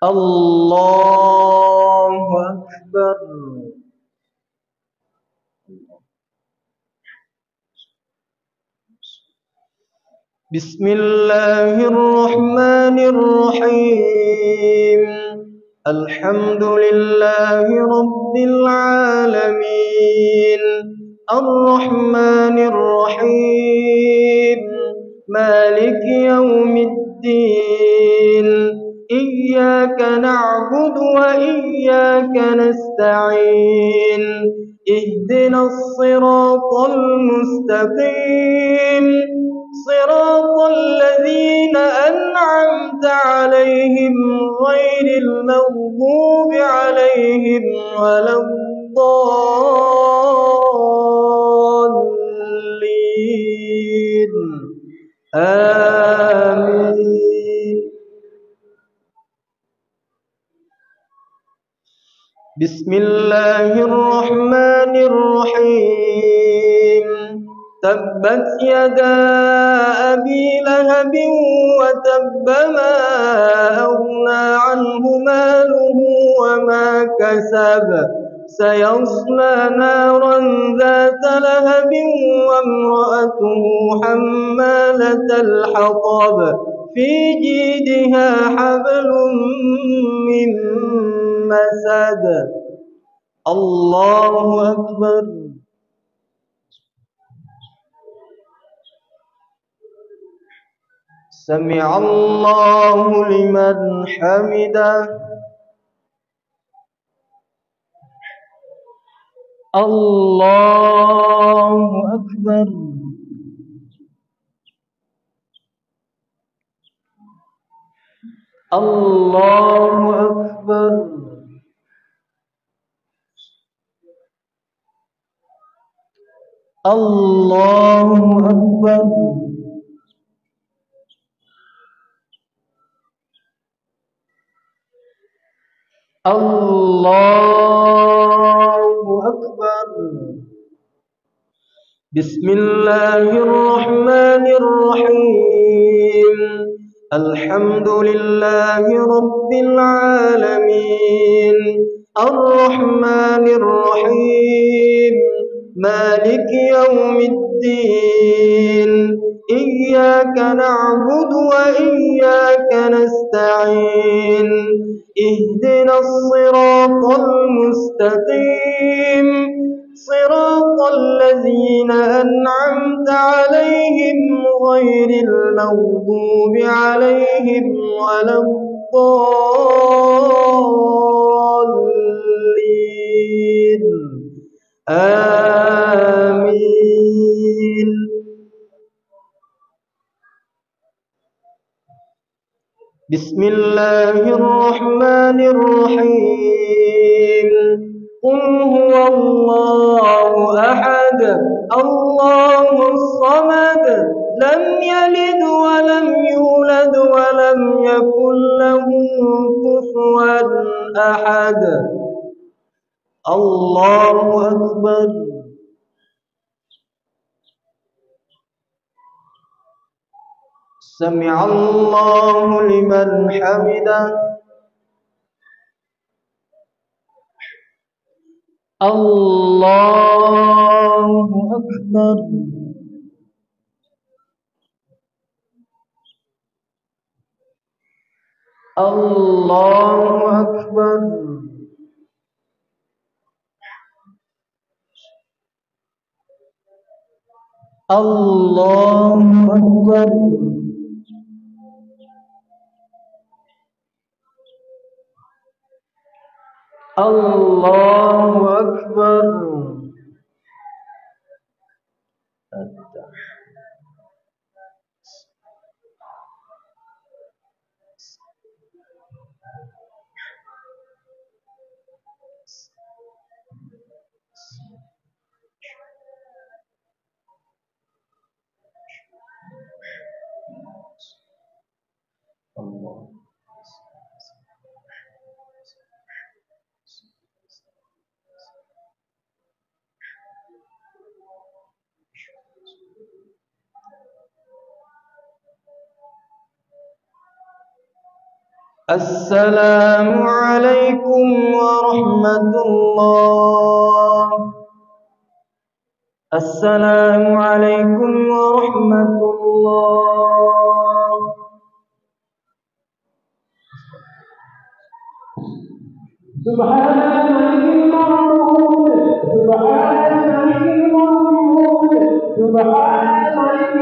[SPEAKER 2] الله أكبر. بسم الله الرحمن الرحيم الحمد لله رب العالمين الرحمن الرحيم مالك يوم الدين إياك نعبد وإياك نستعين اهدنا الصراط المستقيم صراط الذين أنعمت عليهم غير المغضوب عليهم ولا الضالين آمين. بسم الله الرحمن الرحيم تبت يدا أبي لهب وتب ما أغنى عنه ماله وما كسب سيصلى نارا ذات لهب وامرأته حمالة الحطب في جيدها حبل من مسد. الله أكبر. سمع الله لمن حمده. الله أكبر. الله أكبر. الله أكبر. الله أكبر. بسم الله الرحمن الرحيم الحمد لله رب العالمين الرحمن الرحيم مالك يوم الدين إياك نعبد وإياك نستعين اهدنا الصراط المستقيم صراط الذين أنعمت عليهم غير المغضوب عليهم ولا الضالين آمين. بسم الله الرحمن الرحيم قل هو الله أحد الله الصمد لم يلد ولم يولد ولم يكن له كفوا أحد. الله أكبر. سمع الله لمن حمده. الله أكبر. الله أكبر. الله أكبر. الله أكبر. الله. السلام عليكم ورحمة الله. السلام عليكم ورحمة الله. سبحان الملك المعبود سبحان الملك المعبود سبحان الملك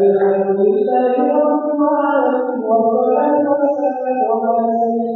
[SPEAKER 2] الحي الذي لا ينام ولا يموت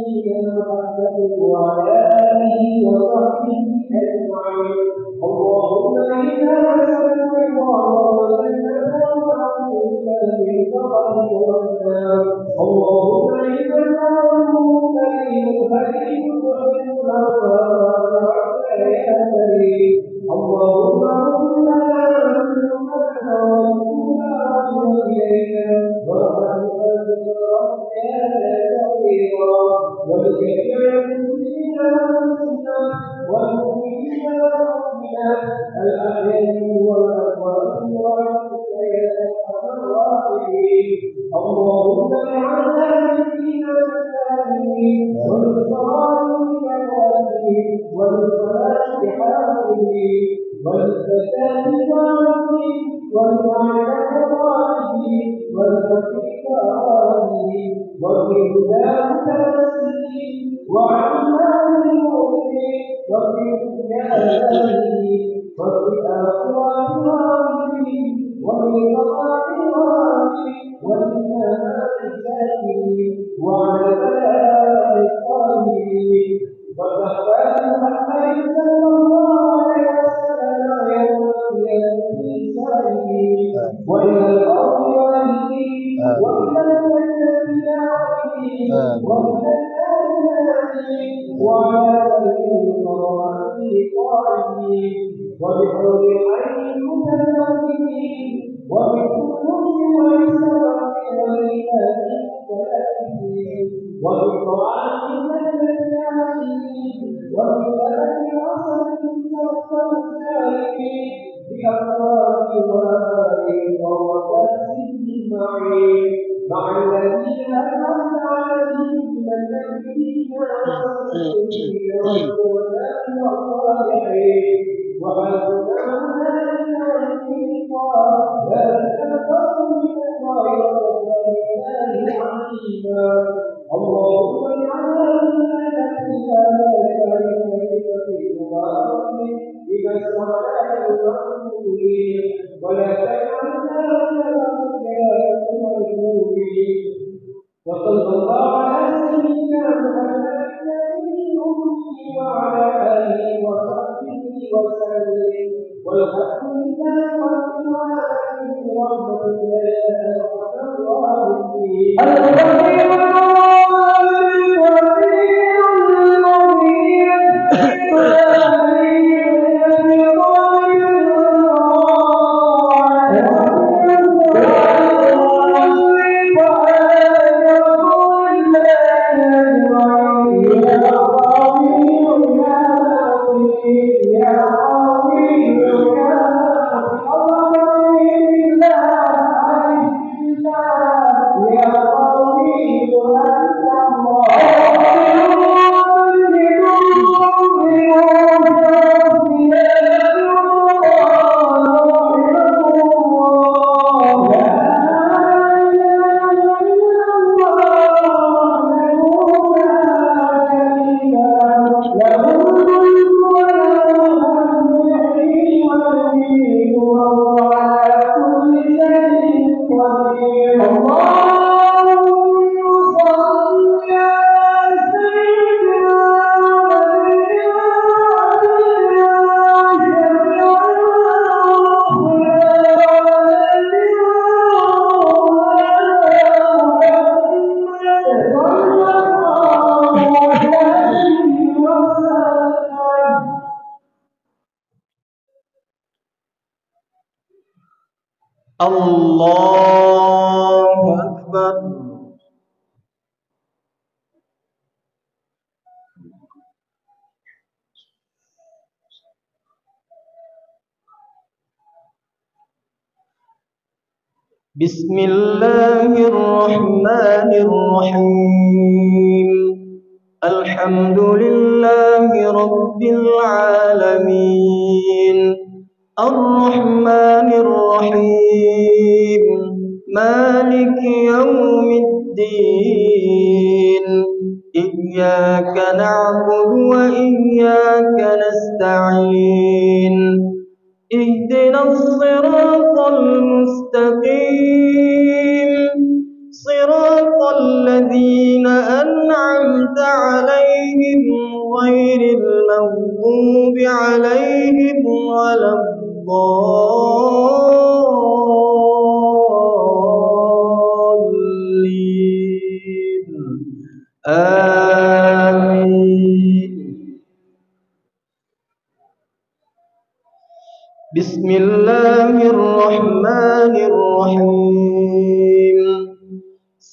[SPEAKER 2] ولا يموت
[SPEAKER 1] الله أكبر. بسم الله الرحمن الرحيم. الحمد لله رب العالمين، الرحمن الرحيم، مالك يوم الدين، إياك نعبد وإياك نستعين، اهدنا الصراط المستقيم، صراط الذين أنعمت عليهم غير المغضوب عليهم ولا الضالين، آمين. بسم الله الرحمن الرحيم.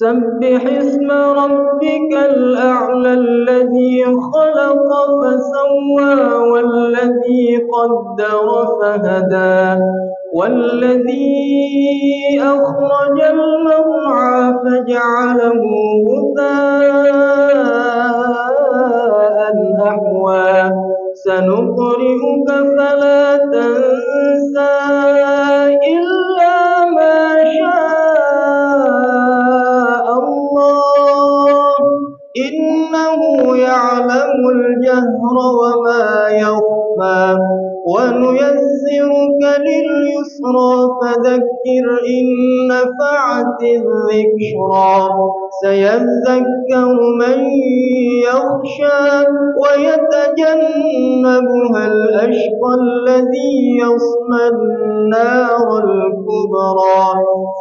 [SPEAKER 1] سبح اسم ربك الأعلى الذي خلق فسوى والذي قدر فهدى والذي أخرج المرعى فجعله غثاء أحوى سنقرئك فلا تنسى إلا ما شاء الله إنه يعلم الجهر وما يخفى ونيسرك لليسرى فذكر إن نفعت الذكرى سيذكر من يخشى ويتجنبها الأشقى الذي يصلى النار الكبرى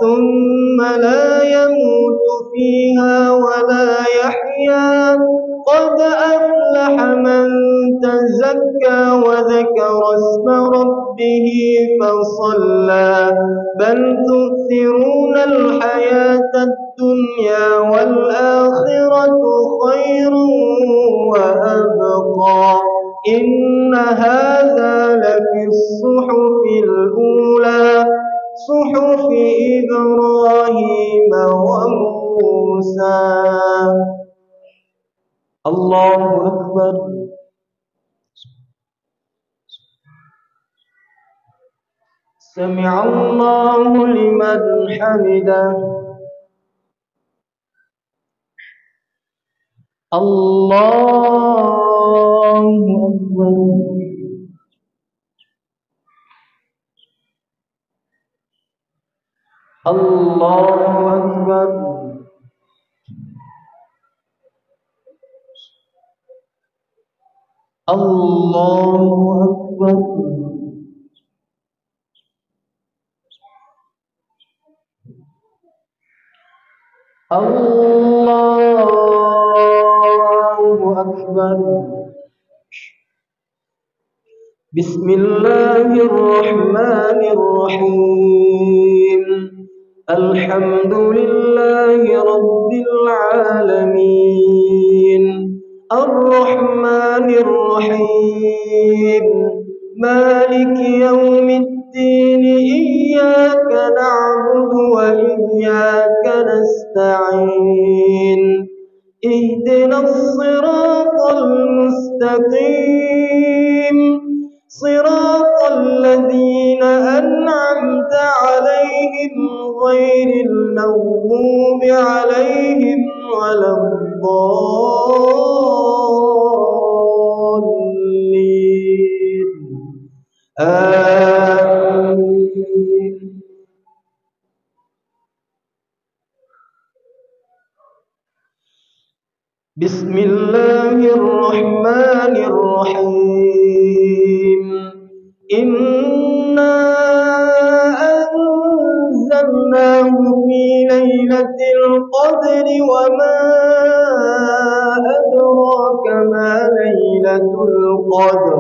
[SPEAKER 1] ثم لا يموت فيها ولا يحيا قد أفلح من تزكى وذكر اسم ربه فصلى بل تؤثرون الحياة الدنيا والآخرة خير وأبقى إن هذا لفي الصحف الأولى صحف إبراهيم وموسى. الله أكبر. سمع الله لمن حمده. الله أكبر. الله أكبر. الله أكبر. الله أكبر. بسم الله الرحمن الرحيم. الحمد لله رب العالمين، الرحمن الرحيم، مالك يوم الدين، إياك نعبد وإياك نستعين، اهدنا الصراط المستقيم، صراط الذين أنعمت عليهم غير المغضوب عليهم ولا الضالين، آمين. بسم الله الرحمن الرحيم. إنا أنزلناه في ليلة القدر وما أدراك ما ليلة القدر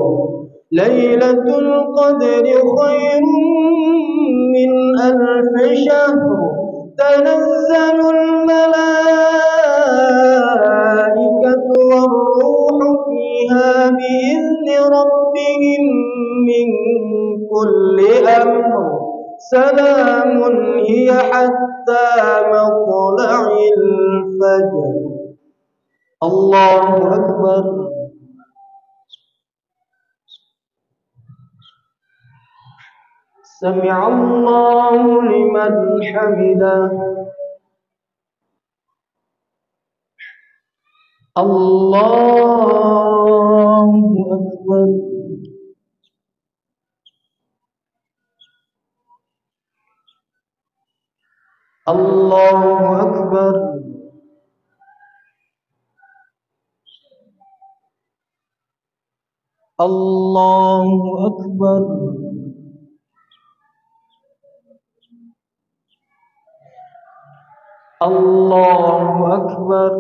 [SPEAKER 1] ليلة القدر خير من ألف شهر تنزل الملائكة والروح فيها بإذن ربهم من كل أمر سلام هي حتى مطلع الفجر. الله أكبر. سمع الله لمن حمده. الله أكبر. الله أكبر. الله أكبر. الله أكبر.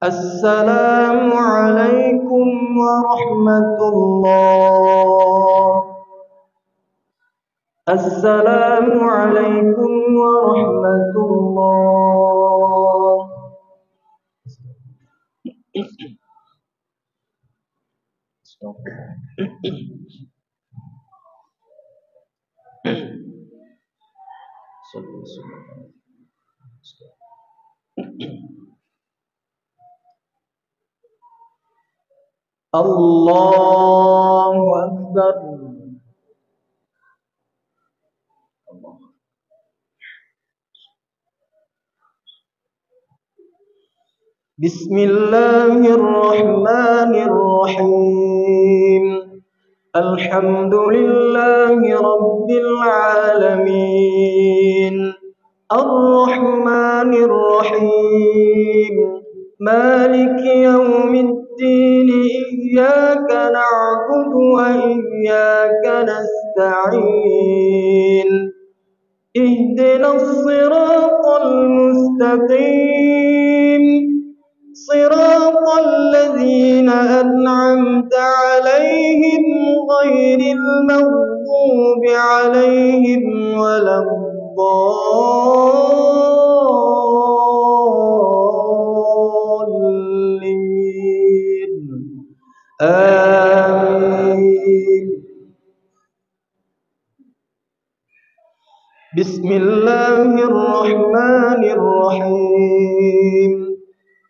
[SPEAKER 1] السلام عليكم ورحمة الله. السلام عليكم ورحمة الله. الله أكبر. بسم الله الرحمن الرحيم. الحمد لله رب العالمين الرحمن الرحيم مالك يوم الدين إياك نعبد وإياك نستعين اهدنا الصراط المستقيم صراط الذين أنعمت عليهم غير المغضوب عليهم ولا الضالين آمين. بسم الله الرحمن الرحيم.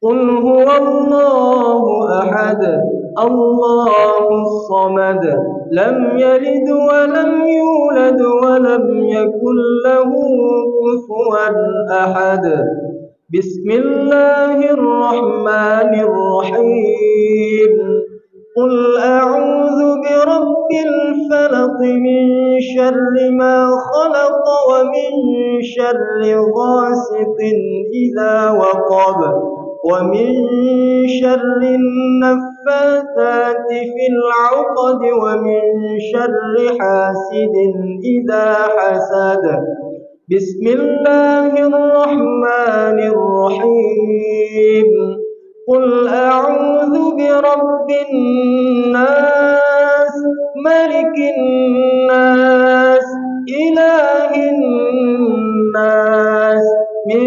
[SPEAKER 1] قل هو الله أحد الله الصمد لم يلد ولم يولد ولم يكن له كفوا أحد. بسم الله الرحمن الرحيم. قل أعوذ برب الفلق من شر ما خلق ومن شر غاسق إذا وقب ومن شر النفاثات في العقد ومن شر حاسد إذا حسد. بسم الله الرحمن الرحيم. قل أعوذ برب الناس ملك الناس إله الناس من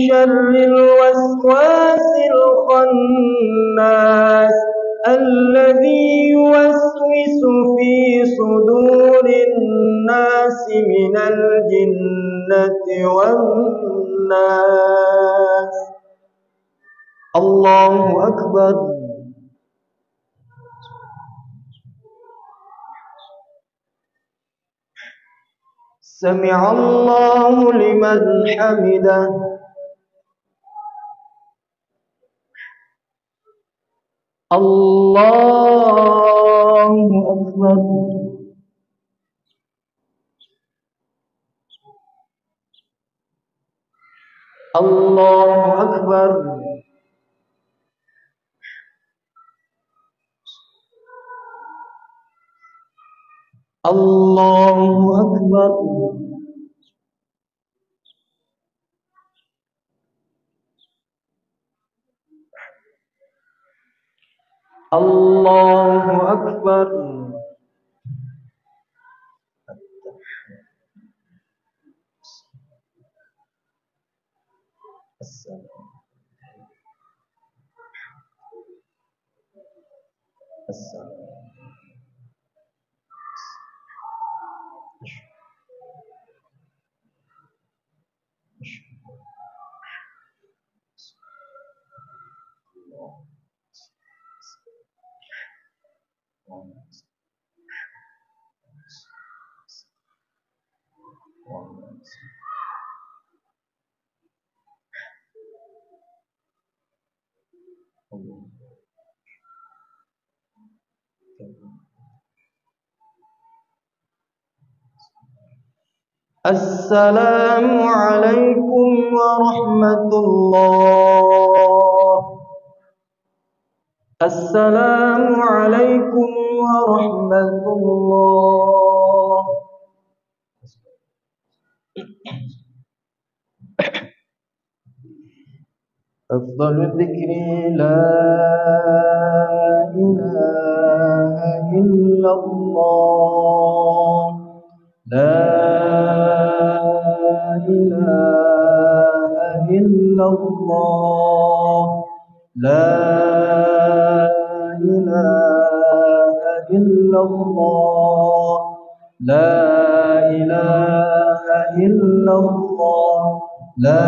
[SPEAKER 1] شر الوسواس الخناس الذي يوسوس في صدور الناس من الجنة والناس. الله أكبر. سمع الله لمن حمده. الله أكبر الله أكبر الله أكبر الله أكبر السلام السلام عليكم ورحمة الله. السلام عليكم ورحمة الله. أفضل الذكر لا إله إلا الله. لا إله إلا الله. لا إله إلا الله. لا إله إلا الله. لا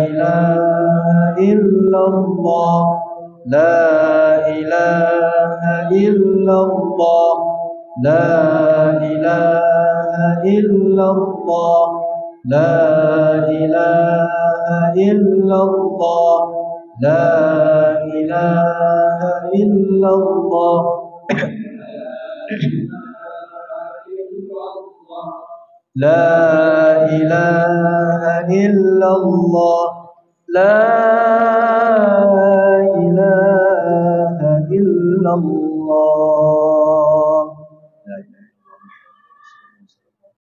[SPEAKER 1] إله إلا الله. لا إله إلا الله. لا إله إلا الله. لا إله إلا الله. لا إله إلا الله. لا إله إلا الله. لا